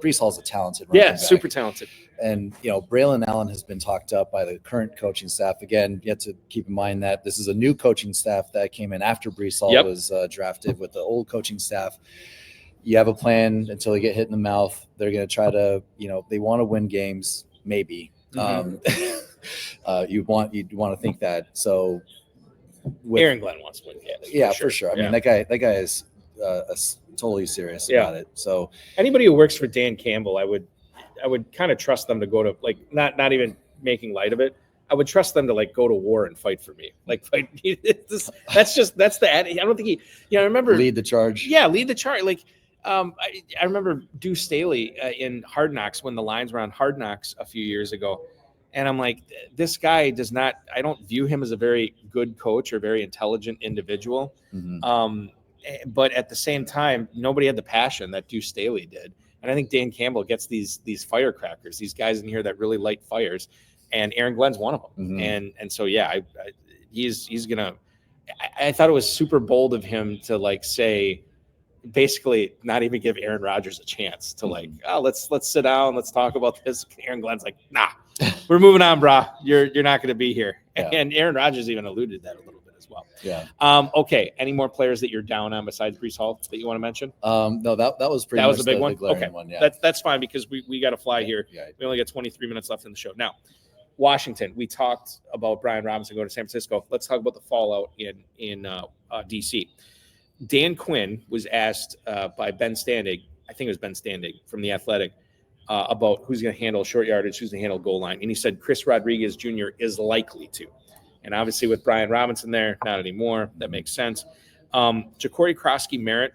Breece Hall's a talented running back. Super talented. And, Braylon Allen has been talked up by the current coaching staff. Again, you have to keep in mind that this is a new coaching staff that came in after Breece Hall was drafted with the old coaching staff. You have a plan until they get hit in the mouth. They're going to try to, they want to win games, maybe. Mm-hmm. You'd want to think that. So Aaron Glenn wants to win games. Yeah, for sure. I mean, that guy is totally serious about it. So anybody who works for Dan Campbell, I would kind of trust them to go to, like, not even making light of it. I would trust them to, like, go to war and fight for me. Like, fight. That's the I don't think I remember lead the charge. Yeah, lead the charge. Like, I remember Deuce Staley in Hard Knocks when the lines were on Hard Knocks a few years ago. And I'm like, this guy I don't view him as a very good coach or very intelligent individual. Mm-hmm. But at the same time, nobody had the passion that Deuce Staley did. And I think Dan Campbell gets these firecrackers, these guys in here that really light fires. And Aaron Glenn's one of them. Mm-hmm. And so, he's going to – I thought it was super bold of him to, like, say – basically not even give Aaron Rodgers a chance to, like, let's sit down, let's talk about this. Aaron Glenn's like, nah, we're moving on, brah. You're not going to be here. Yeah. And Aaron Rodgers even alluded that a little bit as well. Yeah. Okay. Any more players that you're down on besides Breece Hall that you want to mention? No, that was pretty. That was a big one. Okay, one, yeah. That's fine because we got to fly here. Yeah. We only got 23 minutes left in the show now. Washington. We talked about Brian Robinson going to San Francisco. Let's talk about the fallout in DC. Dan Quinn was asked by Ben Standig, I think it was Ben Standig from The Athletic, about who's going to handle short yardage, who's going to handle goal line. And he said Chris Rodriguez Jr. is likely to. And obviously with Brian Robinson there, not anymore. That makes sense. Ja'Cory Krosky-Merritt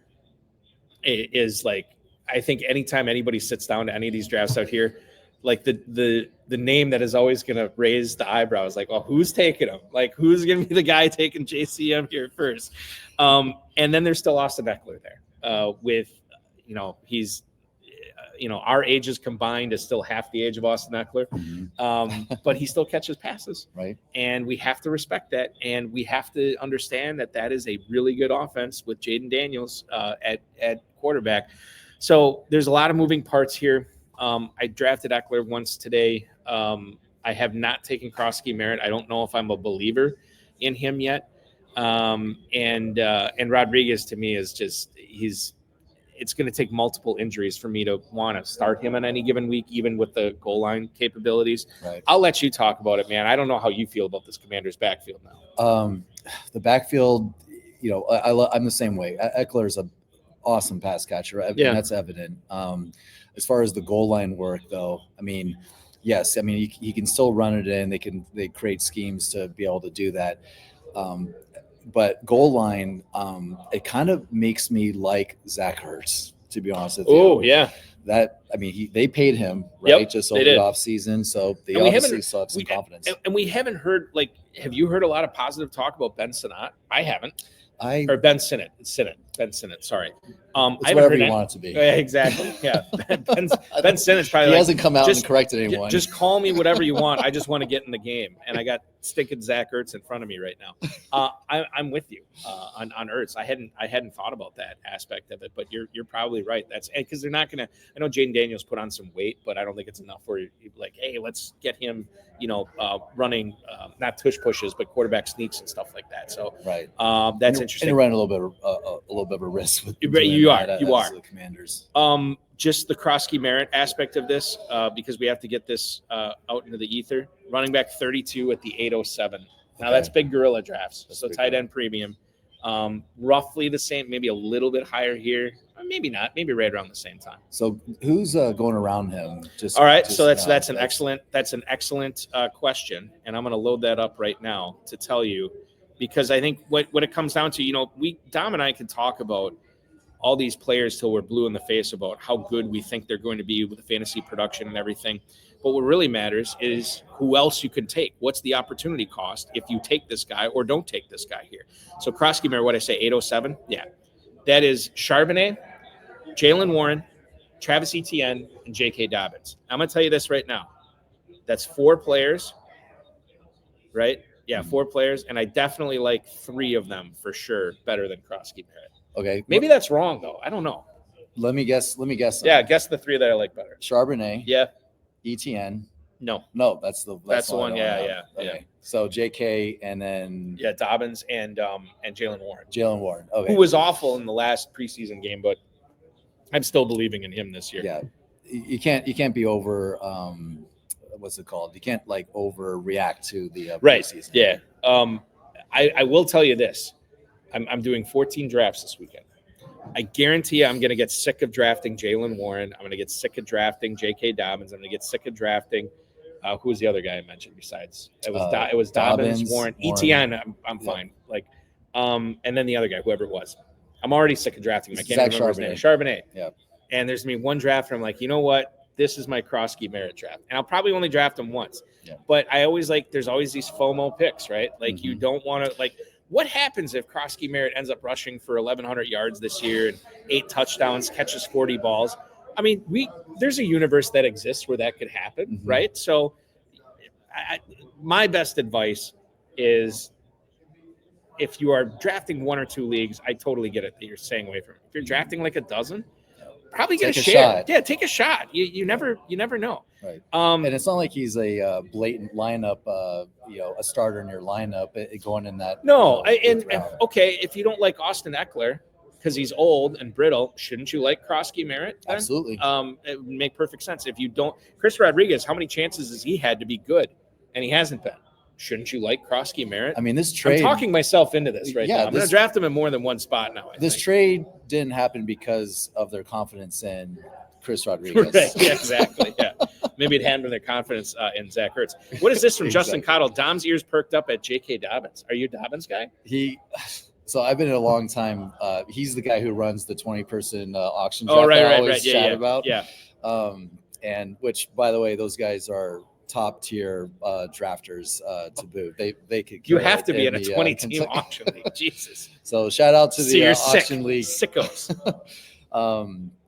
is, like, I think anytime anybody sits down to any of these drafts out here, like the name that is always going to raise the eyebrows, like, well, who's taking him? Like, who's going to be the guy taking JCM here first? And then there's still Austin Eckler there with, he's, our ages combined is still half the age of Austin Eckler. Mm-hmm. But he still catches passes. Right. And we have to respect that. And we have to understand that is a really good offense with Jaden Daniels at quarterback. So there's a lot of moving parts here. I drafted Eckler once today. I have not taken Krosky-Merritt. I don't know if I'm a believer in him yet. And Rodriguez to me is just, it's going to take multiple injuries for me to want to start him on any given week, even with the goal line capabilities. Right. I'll let you talk about it, man. I don't know how you feel about this Commander's backfield now. The backfield, I'm the same way. Eckler is an awesome pass catcher. And that's evident. As far as the goal line work, though, I mean, yes, I mean, he can still run it in. They create schemes to be able to do that. But goal line, it kind of makes me like Zach Ertz, to be honest with you. Oh, yeah. They paid him, right? Just over the offseason. So they obviously still have some confidence. And we haven't heard, like, have you heard a lot of positive talk about Ben Sinnott? I haven't. Or Ben Sinnott. Ben Sinnott, sorry. It's whatever you want it to be. Yeah, exactly. Yeah. Ben Sinnott's probably he hasn't come out and corrected anyone. Just call me whatever you want. I just want to get in the game. And I got stinking Zach Ertz in front of me right now. I'm with you on Ertz. I hadn't thought about that aspect of it, but you're probably right. That's because they're not going to. I know Jaden Daniels put on some weight, but I don't think it's enough where you're like, hey, let's get him, running not tush pushes, but quarterback sneaks and stuff like that. So right, that's interesting. And you're running a little bit of a risk with you are the Commanders. Just the Krosky-Merritt aspect of this, because we have to get this out into the ether. Running back 32 at the 807. Now that's big gorilla drafts. So tight end premium. Roughly the same, maybe a little bit higher here. Maybe not. Maybe right around the same time. So who's going around him? All right. So that's an excellent question, and I'm going to load that up right now to tell you, because I think what it comes down to, Dom and I can talk about all these players till we're blue in the face about how good we think they're going to be with the fantasy production and everything. But what really matters is who else you can take. What's the opportunity cost if you take this guy or don't take this guy here? So Krosky-Mare, what I say, 807? Yeah. That is Charbonnet, Jalen Warren, Travis Etienne, and J.K. Dobbins. I'm going to tell you this right now. That's 4 players, right? Yeah, 4 players. And I definitely like 3 of them for sure better than Krosky-Mare. Okay. Maybe that's wrong, though. I don't know. Let me guess. Yeah, guess the 3 that I like better. Charbonnet. Yeah. ETN. No, that's the one. I Yeah, don't yeah, have. Okay. yeah. So JK and then Dobbins and Jalen Warren. Jalen Warren. Okay. Who was awful in the last preseason game, but I'm still believing in him this year. Yeah. You can't be over what's it called? You can't overreact to the right. preseason. Yeah. I will tell you this. I'm doing 14 drafts this weekend. I guarantee you I'm going to get sick of drafting Jalen Warren. I'm going to get sick of drafting J.K. Dobbins. I'm going to get sick of drafting who was the other guy I mentioned besides? It was Dobbins, Warren. ETN, I'm fine. And then the other guy, whoever it was. I'm already sick of drafting him. I can't remember his name. Charbonnet. Yeah. And there's me one draft, and I'm like, you know what? This is my Krosky-Mare draft. And I'll probably only draft him once. Yeah. But I always there's always these FOMO picks, right? You don't want to, what happens if Krosky-Mare ends up rushing for 1,100 yards this year and 8 touchdowns, catches 40 balls? I mean, there's a universe that exists where that could happen, right? So my best advice is if you are drafting 1 or 2 leagues, I totally get it that you're staying away from it. If you're drafting like a dozen, probably get a share. Shot. Yeah, take a shot. You never know. Right. And it's not like he's a blatant lineup, a starter in your lineup going in that. No, and okay, if you don't like Austin Eckler because he's old and brittle, shouldn't you like Krosky-Mare? Absolutely. It would make perfect sense. If you don't, Chris Rodriguez, how many chances has he had to be good, and he hasn't been? Shouldn't you like Krosky-Mare? I mean, this trade. I'm talking myself into this now. I'm going to draft him in more than one spot now. This trade didn't happen because of their confidence in Chris Rodriguez. Right. Yeah, exactly. Yeah. Maybe it hampered their confidence in Zach Ertz. What is this from Justin Cottle? Dom's ears perked up at J.K. Dobbins. Are you a Dobbins guy? So I've been in a long time. He's the guy who runs the 20-person auction draft. Oh, right. I always chat about. Yeah. And which, by the way, those guys are top tier drafters to boot. They could. You have to be in a 20-team auction league. Jesus. So shout out to the auction league sickos.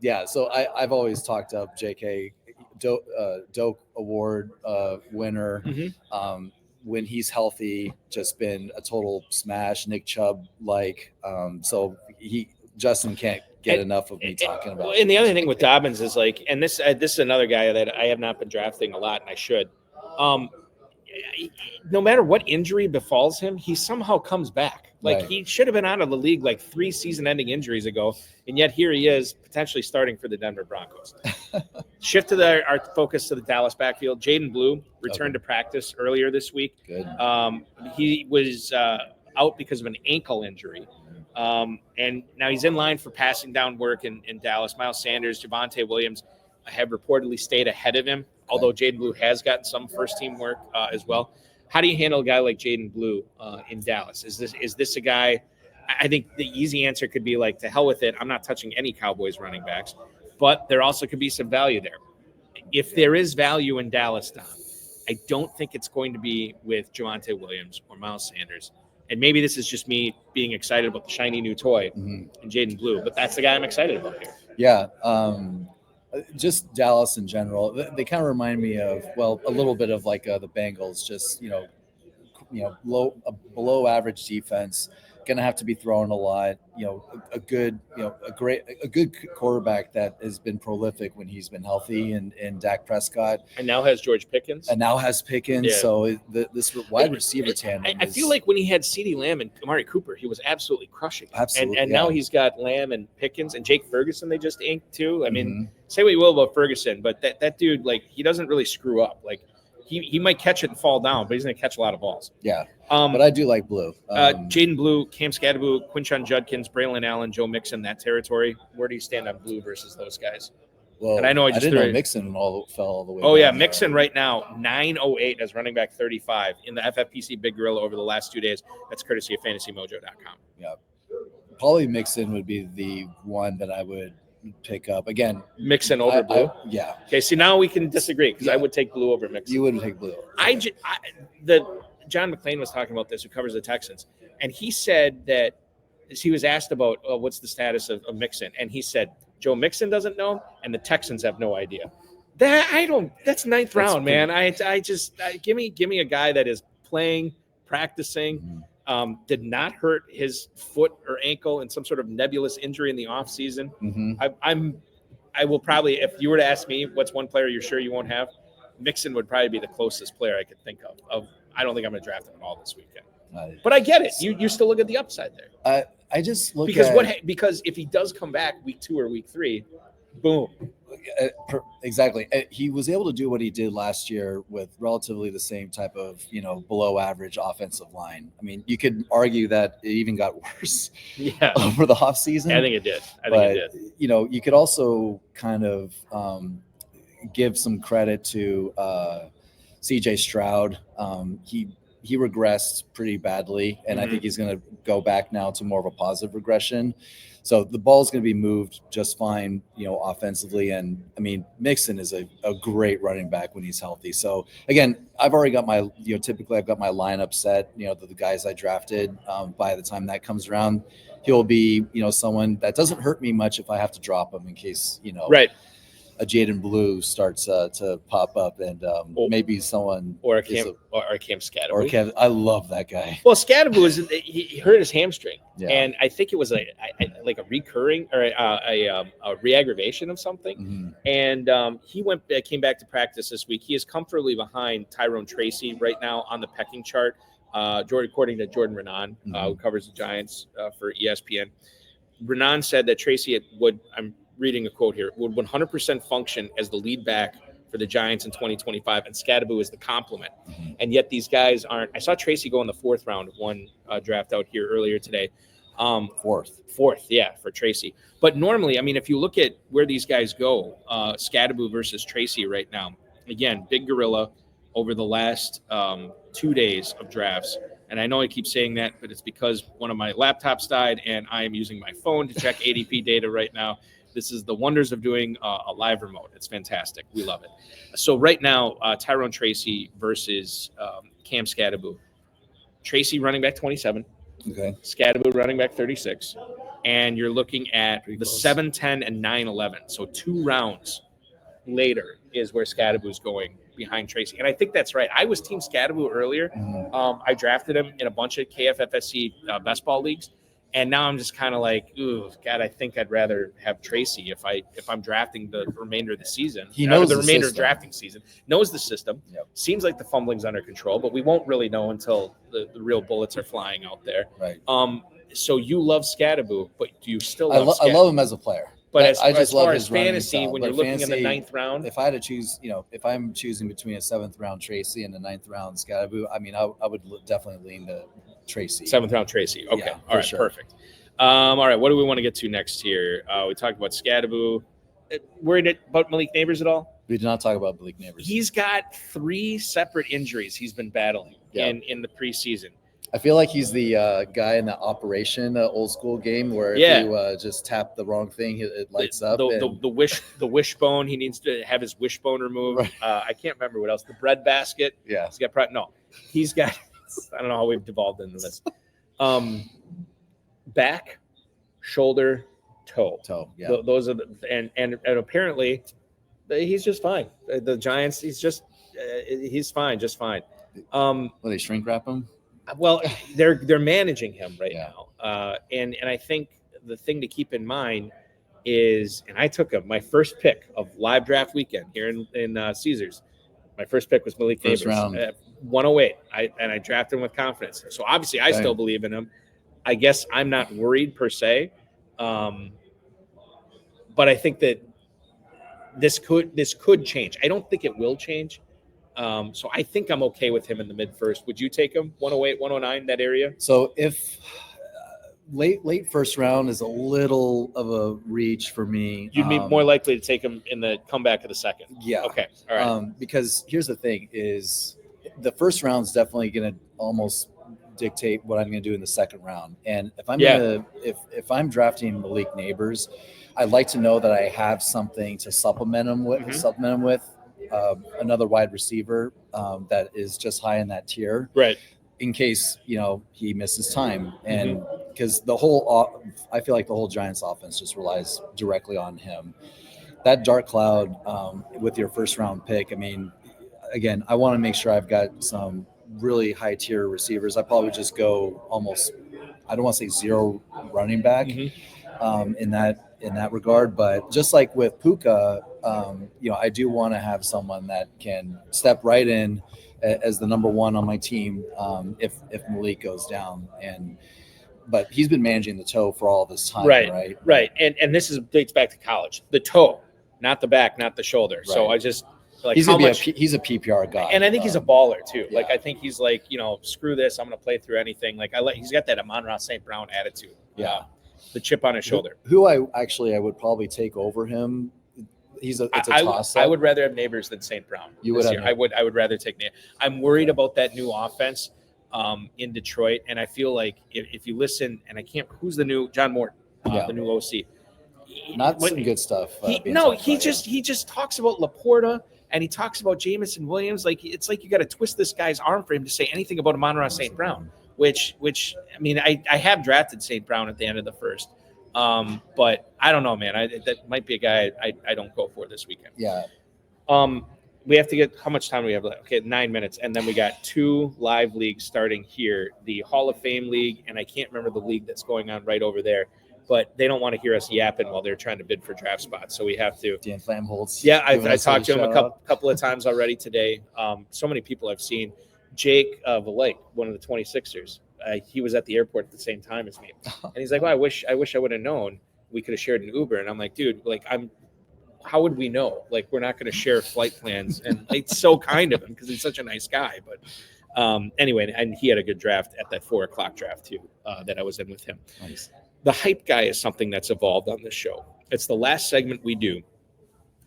Yeah. So I've always talked up JK, Doak Award winner. When he's healthy, just been a total smash. Nick Chubb so Justin can't get enough of me talking about. And the other thing with Dobbins is and this is another guy that I have not been drafting a lot, and I should. No matter what injury befalls him, he somehow comes back. He should have been out of the league 3 season-ending injuries ago, and yet here he is potentially starting for the Denver Broncos. Shift to our focus to the Dallas backfield. Jaden Blue returned to practice earlier this week. Good. He was out because of an ankle injury. And now he's in line for passing down work in Dallas. Miles Sanders, Javonte Williams have reportedly stayed ahead of him, although Jaden Blue has gotten some first-team work as well. How do you handle a guy like Jaden Blue in Dallas? Is this a guy? I think the easy answer could be to hell with it. I'm not touching any Cowboys running backs, but there also could be some value there. If there is value in Dallas, Don, I don't think it's going to be with Javonte Williams or Miles Sanders. And maybe this is just me being excited about the shiny new toy in Jaden Blue, but that's the guy I'm excited about here. Yeah. Just Dallas in general. They kind of remind me of, a little bit of the Bengals, just, below average defense, going to have to be thrown a lot, a good quarterback that has been prolific when he's been healthy and Dak Prescott. And now has George Pickens. Yeah. So this wide receiver tandem. I feel like when he had CeeDee Lamb and Amari Cooper, he was absolutely crushing. Absolutely. And now he's got Lamb and Pickens and Jake Ferguson they just inked too. I mean, say what you will about Ferguson, but that dude, he doesn't really screw up. he might catch it and fall down, but he's going to catch a lot of balls. Yeah, but I do like Blue. Jaden Blue, Cam Scadaboo, Quinshon Judkins, Braylon Allen, Joe Mixon, that territory. Where do you stand on Blue versus those guys? Well, and I know I didn't know it. Mixon fell all the way. Oh, yeah. down Mixon there. right now, 908 as running back 35 in the FFPC Big Gorilla over the last 2 days. That's courtesy of fantasymojo.com. Yeah. Probably Mixon would be the one that I would pick up. Again, Mixon over Blue? Yeah. Okay, see, now we can disagree because I would take Blue over Mixon. You wouldn't take Blue. John McClain was talking about this, who covers the Texans, and he said that he was asked about what's the status of Mixon, and he said Joe Mixon doesn't know, and the Texans have no idea. That's ninth round, man. Give me a guy that is playing, practicing, did not hurt his foot or ankle in some sort of nebulous injury in the offseason. I will probably, if you were to ask me what's one player you're sure you won't have, Mixon would probably be the closest player I could think of. I don't think I'm going to draft him at all this weekend. But I get it. You still look at the upside there. I just look because if he does come back week 2 or week 3, boom. Exactly. He was able to do what he did last year with relatively the same type of, below average offensive line. I mean, you could argue that it even got worse over the offseason. I think it did. You could also kind of give some credit to CJ Stroud. He regressed pretty badly, and I think he's going to go back now to more of a positive regression. So the ball's going to be moved just fine, offensively. And I mean, Mixon is a great running back when he's healthy. So again, I've already got my, typically I've got my lineup set, the guys I drafted. By the time that comes around, he'll be, someone that doesn't hurt me much if I have to drop him in case, right. A Jaden Blue starts to pop up, and maybe someone or a Cam Scadaboo. I love that guy. Well, Scadaboo he hurt his hamstring, and I think it was a recurring or a re-aggravation of something. And he came back to practice this week. He is comfortably behind Tyrone Tracy right now on the pecking chart. According to Jordan Renan, who covers the Giants for ESPN, Renan said that Tracy I'm reading a quote here, would 100% function as the lead back for the Giants in 2025, and Scadaboo is the complement. And yet these guys aren't. I saw Tracy go in the 4th round of one draft out here earlier today. Fourth, yeah, for Tracy. But normally, I mean, if you look at where these guys go, Scadaboo versus Tracy right now, again, big gorilla over the last 2 days of drafts. And I know I keep saying that, but it's because one of my laptops died, and I am using my phone to check ADP data right now. This is the wonders of doing a live remote. It's fantastic. We love it. So right now, Tyrone Tracy versus Cam Scadaboo. Tracy running back 27. Okay. Scadaboo running back 36. And you're looking at the 7-10 and 9-11. So 2 rounds later is where Scadaboo's going behind Tracy. And I think that's right. I was Team Scadaboo earlier. I drafted him in a bunch of KFFSC best ball leagues. And now I'm just kind of like, ooh, God, I think I'd rather have Tracy if I'm drafting the remainder of the season. He knows the remainder of drafting season. Knows the system. Yep. Seems like the fumbling's under control, but we won't really know until the real bullets are flying out there. Right. So you love Scadaboo, but do you still love Scadaboo? I love him as a player. But as far love as fantasy, when you're looking in the 9th round, if I had to choose, if I'm choosing between a 7th round Tracy and a 9th round Scadaboo, I mean, I would definitely lean to Tracy. 7th round Tracy. Okay. Yeah, all right. Sure. Perfect. All right. What do we want to get to next here? We talked about Scadaboo. Worried about Malik Neighbors at all? We did not talk about Malik Neighbors. He's got 3 separate injuries he's been battling in the preseason. I feel like he's the guy in the Operation old school game where if you just tap the wrong thing, it lights up. The wishbone. He needs to have his wishbone removed. Right. I can't remember what else. The bread basket. Yeah. He's got. I don't know how we've devolved into this. Back, shoulder, toe. Yeah. Those are and apparently he's just fine. The Giants. He's fine, just fine. Will they shrink wrap him? Well, they're managing him right now, and I think the thing to keep in mind is, and I took my first pick of live draft weekend here in Caesars. My first pick was Malik Neighbors, 108. I drafted him with confidence. So obviously, I still believe in him. I guess I'm not worried per se, but I think that this could change. I don't think it will change, So I think I'm okay with him in the mid first. Would you take him 108, 109, that area? So if late first round is a little of a reach for me, You'd be more likely to take him in the comeback of the second. Yeah. Okay. All right. Because here's the thing: is the first round is definitely going to almost dictate what I'm going to do in the second round. And if I'm if I'm drafting Malik Neighbors, I'd like to know that I have something to supplement him with. Another wide receiver that is just high in that tier, right? In case he misses time, and because I feel like the whole Giants offense just relies directly on him. That dark cloud with your first round pick. I mean, again, I want to make sure I've got some really high tier receivers. I probably just go almost, I don't want to say zero running back in that regard, but just like with Puka, I do want to have someone that can step right in as the number one on my team if Malik goes down. But he's been managing the toe for all this time, right? And this dates back to college. The toe, not the back, not the shoulder. Right. So I just he's he's a PPR guy, and I think he's a baller too. Yeah. Like I think he's like screw this, I'm going to play through anything. Like he's got that Amon-Ra St. Brown attitude. Yeah, the chip on his shoulder. Who I would probably take over him. It's a toss-up. I would rather have Neighbors than St. Brown. You would. I would rather take Neighbors. I'm worried about that new offense in Detroit, and I feel like if you listen, and I can't. Who's the new John Morton? The new OC. Some good stuff. He just talks about Laporta and he talks about Jamison Williams. Like it's like you got to twist this guy's arm for him to say anything about Amon-Ra St. Brown. Which I mean, I have drafted St. Brown at the end of the first. But I don't know, man. That might be a guy I don't go for this weekend. Yeah. We have to get how much time do we have left? Okay, 9 minutes, and then we got 2 live leagues starting here: the Hall of Fame League, and I can't remember the league that's going on right over there. But they don't want to hear us yapping while they're trying to bid for draft spots, so we have to. Dan Flamholtz. Yeah, I talked to him a couple of times already today. So many people I've seen. Jake Valake, one of the 26ers. He was at the airport at the same time as me, and he's like, "Well, I wish I would have known. We could have shared an Uber." And I'm like, "Dude, like, how would we know? Like, we're not going to share flight plans." And it's so kind of him because he's such a nice guy. But anyway, and he had a good draft at that 4:00 draft too that I was in with him. Nice. The hype guy is something that's evolved on this show. It's the last segment we do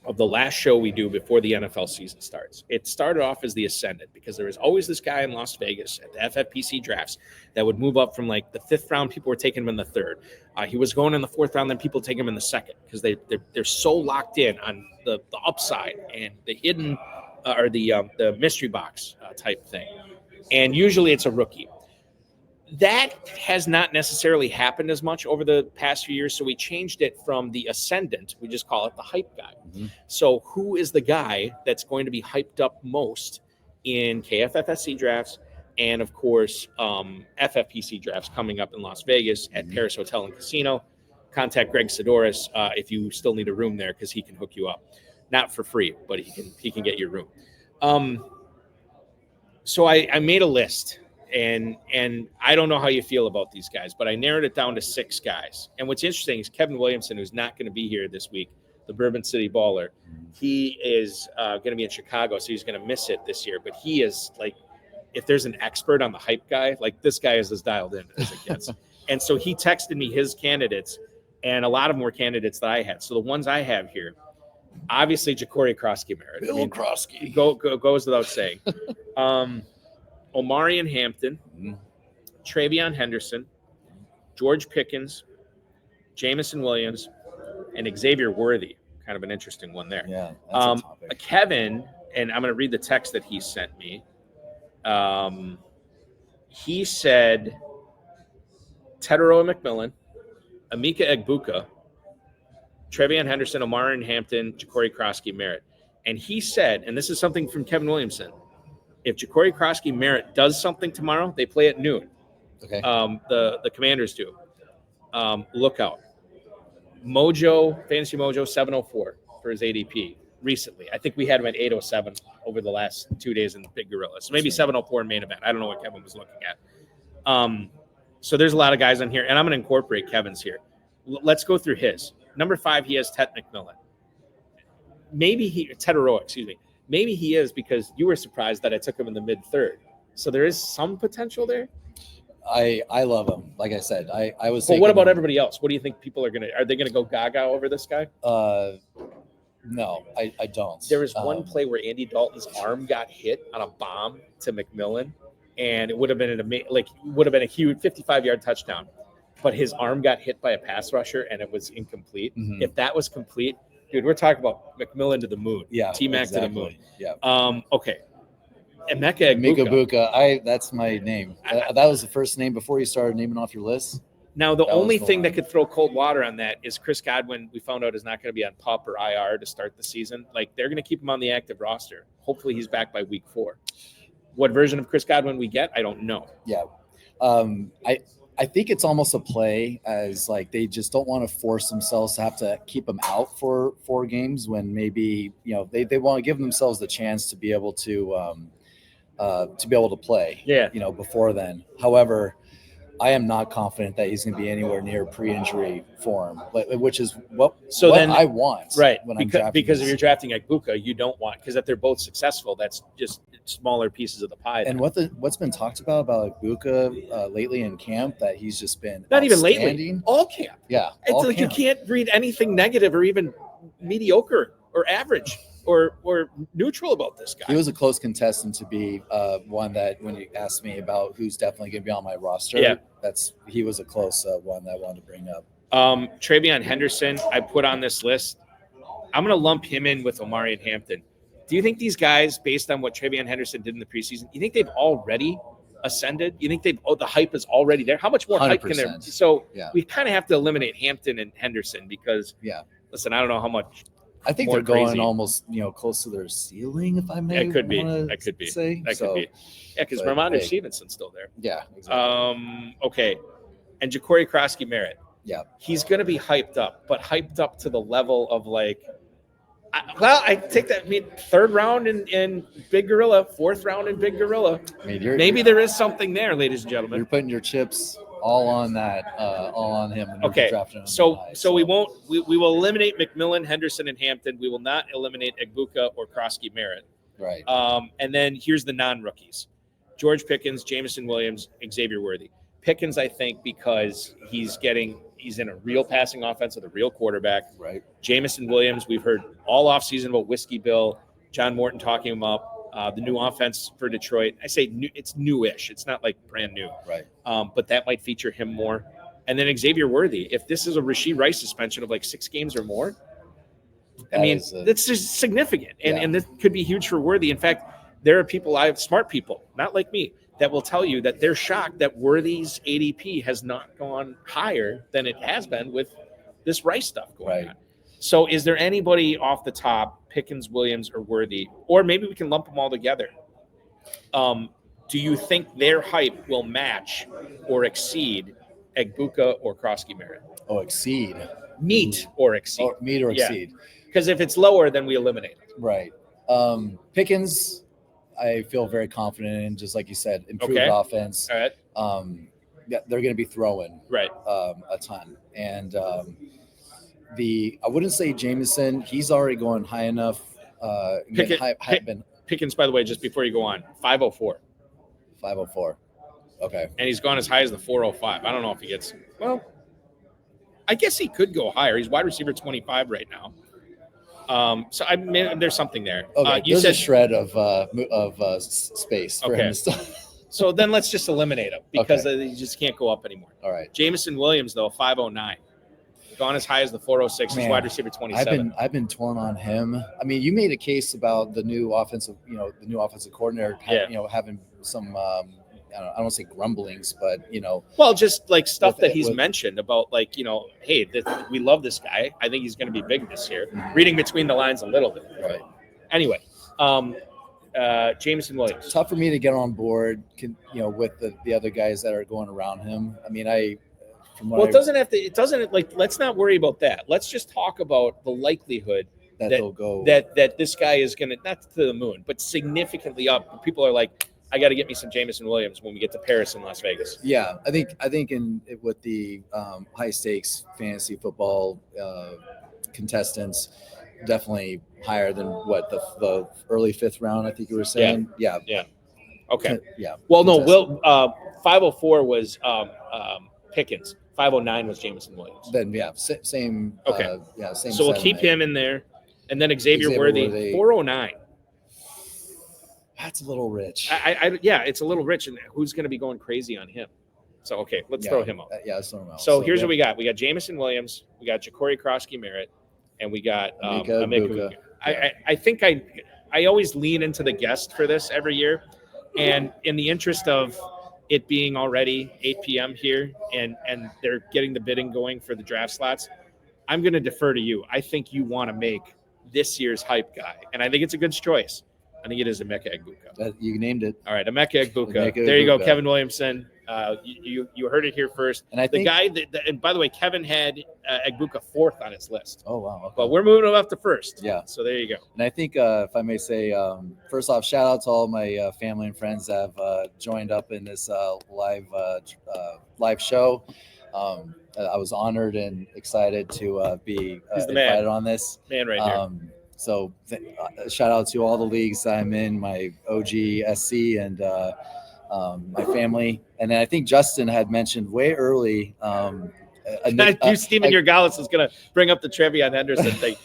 of the last show we do before the NFL season starts. It started off as the Ascendant because there was always this guy in Las Vegas at the FFPC drafts that would move up from like the 5th round. People were taking him in the 3rd. He was going in the 4th round, then people take him in the 2nd because they're so locked in on the upside and the hidden or the mystery box type thing. And usually it's a rookie. That has not necessarily happened as much over the past few years, so we changed it from the Ascendant. We just call it the hype guy. Mm-hmm. So who is the guy that's going to be hyped up most in KFFSC drafts and, of course, FFPC drafts coming up in Las Vegas at Paris Hotel and Casino? Contact Greg Sidoris if you still need a room there because he can hook you up. Not for free, but he can get your room. So I made a list. And I don't know how you feel about these guys, but I narrowed it down to 6 guys. And what's interesting is Kevin Williamson, who's not going to be here this week, the Bourbon City Baller, he is going to be in Chicago, so he's going to miss it this year. But he is like, if there's an expert on the hype guy, like this guy is as dialed in as it gets. And so he texted me his candidates, and a lot of more candidates that I had. So the ones I have here, obviously Ja'Cory Krosky-Merritt. Bill Krosky. Goes without saying. Omarion Hampton, Travion Henderson, George Pickens, Jamison Williams, and Xavier Worthy. Kind of an interesting one there. Yeah, that's a topic. Kevin, and I'm going to read the text that he sent me. He said Tetaroa McMillan, Emeka Egbuka, Travion Henderson, Omarion Hampton, Ja'Cory Krosky-Merritt. And he said, and this is something from Kevin Williamson, if Ja'Cory Krosky-Merritt does something tomorrow, they play at noon. Okay. The Commanders do. Look out. Fantasy Mojo 704 for his ADP recently. I think we had him at 807 over the last 2 days in the Big Gorilla. So maybe 704 in main event. I don't know what Kevin was looking at. So there's a lot of guys on here, and I'm going to incorporate Kevin's here. Let's go through his. Number 5, he has Tet McMillan. Tetaroa, excuse me. Maybe he is because you were surprised that I took him in the mid-third. So there is some potential there. I love him. Like I said, I was. But what taking about him- everybody else? What do you think people are are they gonna go gaga over this guy? No, I don't. There was one play where Andy Dalton's arm got hit on a bomb to McMillan, and it would have been a huge 55-yard touchdown. But his arm got hit by a pass rusher, and it was incomplete. Mhm. If that was complete, dude, we're talking about McMillan to the moon. Yeah, T-Mac exactly. to the moon. Yeah. Okay. Emeka Mika Egbuka. Buka. That's my name. That was the first name before you started naming off your list. Now, the That only was the thing that one. could throw cold water on that is Chris Godwin, we found out, is not going to be on PUP or IR to start the season. Like, they're going to keep him on the active roster. Hopefully he's back by week 4. What version of Chris Godwin we get, I don't know. Yeah. I think it's almost a play as like they just don't want to force themselves to have to keep him out for 4 games when maybe, they want to give themselves the chance to be able to play, Yeah. before then. However, I am not confident that he's going to be anywhere near pre-injury form, which is what I want. Right. When Because if you're drafting Egbuka, you don't want, because if they're both successful, that's just smaller pieces of the pie. And what's been talked about Egbuka lately in camp, that he's just been not even lately, outstanding. all camp. Yeah. It's all like camp. you can't read anything negative or even mediocre or average or neutral about this guy. He was a close contestant to be one that when you asked me about who's definitely going to be on my roster, he was a close one that I wanted to bring up. Travion Henderson, I put on this list. I'm going to lump him in with Omari and Hampton. Do you think these guys, based on what Travion Henderson did in the preseason, you think they've already ascended? You think the hype is already there? How much more hype can there? 100%. So Yeah. we kind of have to eliminate Hampton and Henderson because, listen, I don't know how much. I think more they're going crazy. almost, close to their ceiling, if I may. It could be. wanna That could be. Say. That So, could be. Yeah, because but, Ramondre hey. Stevenson's still there. Yeah, exactly. Okay. And Ja'Cory Krosky-Merritt. Yeah. He's going to be hyped up, but hyped up to the level of like, I take that. I mean, 3rd round in Big Gorilla, 4th round in Big Gorilla. I mean, Maybe there is something there, ladies and you're gentlemen. putting your chips all on that, all on him. When you're Okay. drafting him So high, we won't. We will eliminate McMillan, Henderson, and Hampton. We will not eliminate Egbuka or Krosky-Merritt. right. And then here's the non-rookies: George Pickens, Jamison Williams, Xavier Worthy. Pickens, I think, because he's in a real passing offense with a real quarterback. Right. Jamison Williams, we've heard all offseason about Whiskey Bill, John Morton talking him up, the new offense for Detroit. I say new, it's newish. It's not like brand new. Right. But that might feature him more. And then Xavier Worthy, if this is a Rasheed Rice suspension of like 6 games or more, that's just significant. And this could be huge for Worthy. In fact, there are smart people, not like me, that will tell you that they're shocked that Worthy's ADP has not gone higher than it has been with this Rice stuff going on. So is there anybody off the top, Pickens, Williams, or Worthy, or maybe we can lump them all together? Do you think their hype will match or exceed Egbuka or Krosky-Merritt? Oh, exceed. Meet or exceed. Oh, meet or exceed. Because if it's lower, then we eliminate it. Right. Pickens, I feel very confident in, just like you said, improved Okay. offense. All right. They're going to be throwing Right. a ton. And I wouldn't say Jameson, he's already going high enough. Pickens, by the way, just before you go on, 504. 504. Okay. And he's gone as high as the 405. I don't know if he gets, well, I guess he could go higher. He's wide receiver 25 right now. So I mean, there's something there. Okay. You There's said a shred of space for him to start. So then let's just eliminate him because he just can't go up anymore. All right. Jamison Williams, though, 509. Gone as high as the 406. He's Man, wide receiver 27. I've been torn on him. I mean, you made a case about the new offensive coordinator, having some I don't want to say grumblings, but well, just like stuff that he's with- mentioned about, like, hey, we love this guy. I think he's going to be big this year. Reading between the lines a little bit. Right. Anyway, Jamison Williams. Tough for me to get on board, with the other guys that are going around him. I mean, It doesn't like, let's not worry about that. Let's just talk about the likelihood that they'll go that this guy is going to, not to the moon, but significantly up. People are like, I got to get me some Jamison Williams when we get to Paris and Las Vegas. Yeah, I think with the high stakes fantasy football contestants, definitely higher than what the early 5th round, I think you were saying. Yeah. Okay. Yeah. Well, no, contested. 504 was Pickens. 509 was Jameson Williams. Then same. Okay. Same. So we'll seven keep there. him in there, and then Xavier Xavier Worthy, Worthy. 409. That's a little rich. Yeah, it's a little rich, and who's going to be going crazy on him? So okay, let's throw him out. Let's throw him out. So here's what we got: we got Jameson Williams, we got Ja'Cory Krosky-Merritt, and we got Emeka Emeka. Egbuka. I think I always lean into the guest for this every year, and in the interest of it being already 8 p.m. here, and they're getting the bidding going for the draft slots, I'm going to defer to you. I think you want to make this year's hype guy, and I think it's a good choice. I think it is Emeka Egbuka. You named it. All right, Emeka Egbuka. Emeka There you go, Egbuka. Kevin Williamson. You heard it here first. And I the think guy and by the way, Kevin had Egbuka 4th on his list. Oh wow. Okay. But we're moving him up to 1st. Yeah. So there you go. And I think, if I may say, first off, shout out to all my family and friends that have joined up in this live show. I was honored and excited to be He's the man. invited on this. Man right here. So shout out to all the leagues I'm in, my OG SC and my family. And then I think Justin had mentioned way early. Steven Urgalis is gonna bring up the Trevion Henderson thing.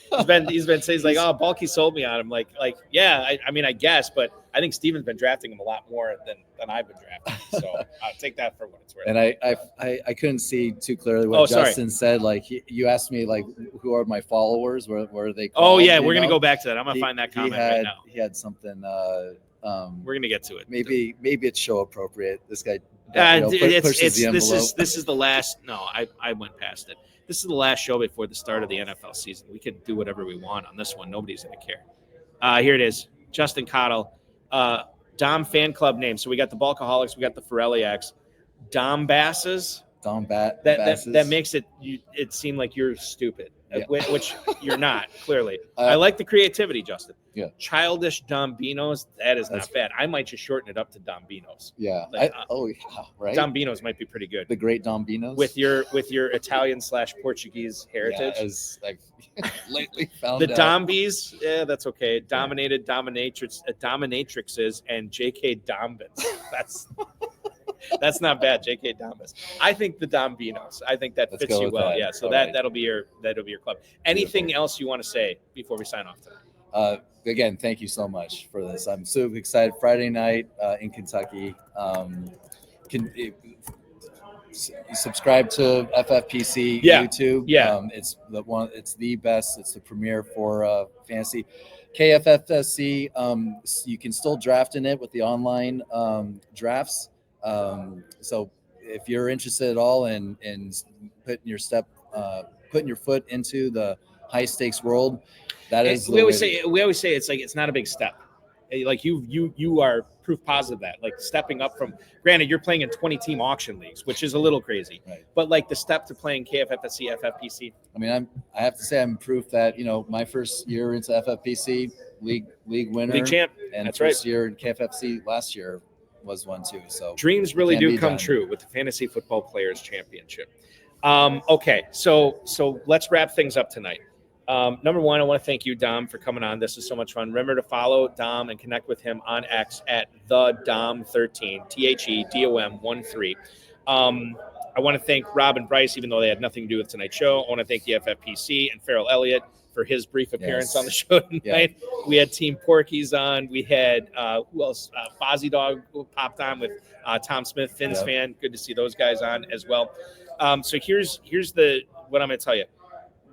He's been saying, he's like, oh, Balky sold me on him. Like yeah, I mean I guess, but I think Steven's been drafting him a lot more than I've been drafting. So I'll take that for what it's worth. And I couldn't see too clearly what Justin said. Like you asked me like who are my followers? Where are they called? Oh yeah, we're gonna go back to that. I'm gonna find that comment right now. He had something. We're gonna get to it. Maybe it's show appropriate. This guy. Pushes the envelope. This is the last. No, I went past it. This is the last show before the start of the NFL season. We could do whatever we want on this one. Nobody's gonna care. Here it is. Justin Cottle, Dom fan club name. So we got the Balkaholics, we got the Ferrelliacs, Dom Basses. Basses. That makes it seem like you're stupid, Yeah. which you're not, clearly. I like the creativity, Justin. Yeah. Childish Dombinos, that is not bad. I might just shorten it up to Dombinos. Yeah. Like, Right. Dombinos might be pretty good. The great Dombinos. With your Italian/Portuguese heritage. Yeah, as I've lately found The out. Dombies, yeah, that's okay. Dominated dominatrixes and J.K. Dombins. That's not bad, J.K. Dombins. I think the Dombinos. I think that Let's fits go you with well. that. Yeah. So All that'll be your club. Anything else you want to say before we sign off today? Again, thank you so much for this. I'm so excited. Friday night in Kentucky. Subscribe to FFPC YouTube. Yeah. It's the one. It's the best. It's the premier for fantasy. KFFSC. You can still draft in it with the online drafts. So if you're interested at all in putting your foot into the high stakes world, we always say it's like it's not a big step. Like you are proof positive that like stepping up from, granted you're playing in 20 team auction leagues, which is a little crazy, right? But like the step to playing KFFSC, FFPC. I mean, I have to say I'm proof that my first year into FFPC league winner, league champ, and that's first year in KFFC last year was one too. So dreams really do come true with the Fantasy Football Players Championship. Okay, so let's wrap things up tonight. Number one, I want to thank you, Dom, for coming on. This is so much fun. Remember to follow Dom and connect with him on X at TheDom13, TheDom13. I want to thank Rob and Bryce, even though they had nothing to do with tonight's show. I want to thank the FFPC and Ferrell Elliott for his brief appearance on the show tonight. Yeah. We had Team Porky's on. We had who else? Fozzie Dog who popped on with Tom Smith, Finn's fan. Good to see those guys on as well. So here's what I'm going to tell you.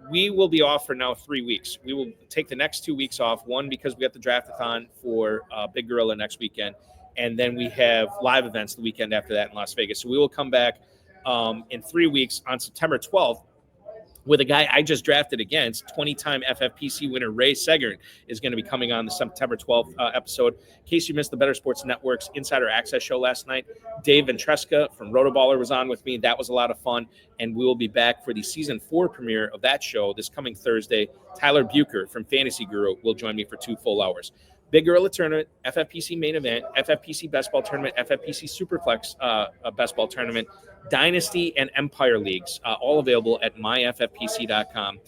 We will be off for now 3 weeks. We will take the next 2 weeks off. One, because we got the draft-a-thon for Big Gorilla next weekend. And then we have live events the weekend after that in Las Vegas. So we will come back in 3 weeks on September 12th with a guy I just drafted against. 20-time FFPC winner Ray Segern is going to be coming on the September 12th episode. In case you missed the Better Sports Network's Insider Access show last night, Dave Ventresca from Rotoballer was on with me. That was a lot of fun. And we will be back for the Season 4 premiere of that show this coming Thursday. Tyler Bucher from Fantasy Guru will join me for 2 full hours. Big Gorilla Tournament, FFPC Main Event, FFPC Best Ball Tournament, FFPC Superflex Best Ball Tournament, Dynasty and Empire Leagues, all available at myffpc.com.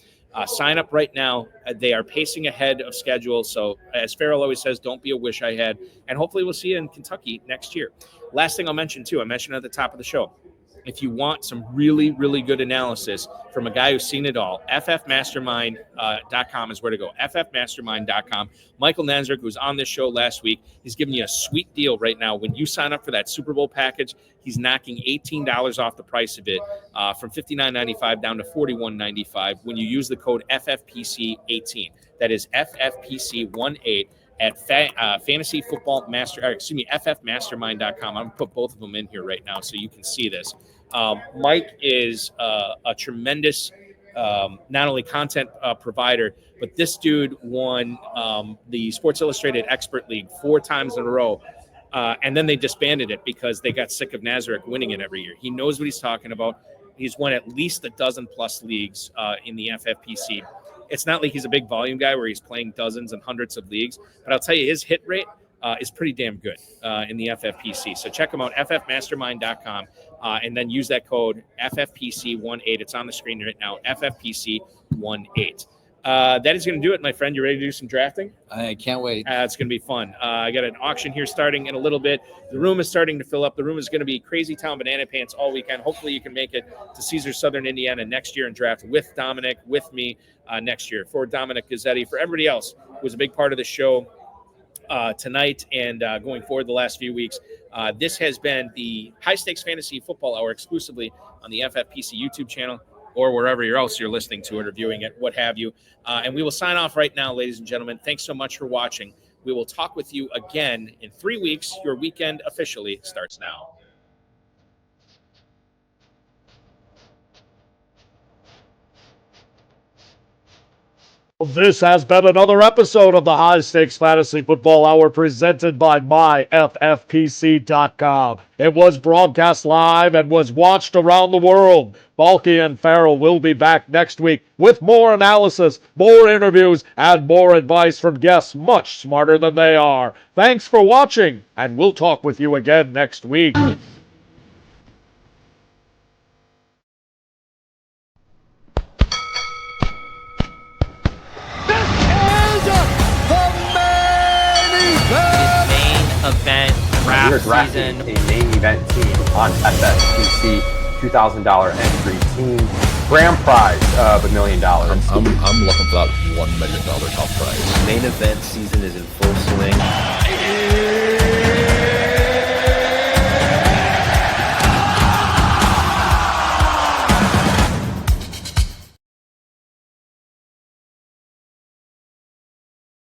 Sign up right now. They are pacing ahead of schedule. So as Farrell always says, don't be a wish I had. And hopefully we'll see you in Kentucky next year. Last thing I'll mention too, I mentioned at the top of the show, if you want some really, really good analysis from a guy who's seen it all, ffmastermind.com is where to go. ffmastermind.com. Michael Nanzerick, who was on this show last week, he's giving you a sweet deal right now. When you sign up for that Super Bowl package, he's knocking $18 off the price of it, from $59.95 down to $41.95 when you use the code FFPC18. That is FFPC18 at Fantasy Football FFmastermind.com. I'm going to put both of them in here right now so you can see this. Mike is a tremendous, not only content provider, but this dude won the Sports Illustrated Expert League 4 times in a row. And then they disbanded it because they got sick of Nazareth winning it every year. He knows what he's talking about. He's won at least a dozen plus leagues in the FFPC. It's not like he's a big volume guy where he's playing dozens and hundreds of leagues, but I'll tell you, his hit rate is pretty damn good in the FFPC. So check him out, ffmastermind.com, and then use that code FFPC18. It's on the screen right now, FFPC18. That is going to do it, my friend. You ready to do some drafting? I can't wait. It's going to be fun. I got an auction here starting in a little bit. The room is starting to fill up. The room is going to be Crazy Town Banana Pants all weekend. Hopefully you can make it to Caesars Southern Indiana next year and draft with Dominic, with me next year. For Dominic Guzzetti, for everybody else who was a big part of the show tonight and going forward the last few weeks, this has been the High Stakes Fantasy Football Hour exclusively on the FFPC YouTube channel, or wherever else you're listening to it or viewing it, what have you. And we will sign off right now, ladies and gentlemen. Thanks so much for watching. We will talk with you again in 3 weeks. Your weekend officially starts now. This has been another episode of the High Stakes Fantasy Football Hour presented by myffpc.com. It was broadcast live and was watched around the world. Balky and Farrell will be back next week with more analysis, more interviews, and more advice from guests much smarter than they are. Thanks for watching, and we'll talk with you again next week. Event draft season. A main event team on FFPC $2,000 entry team. Grand prize of $1 million. I'm looking for that $1 million top prize. Main event season is in full swing.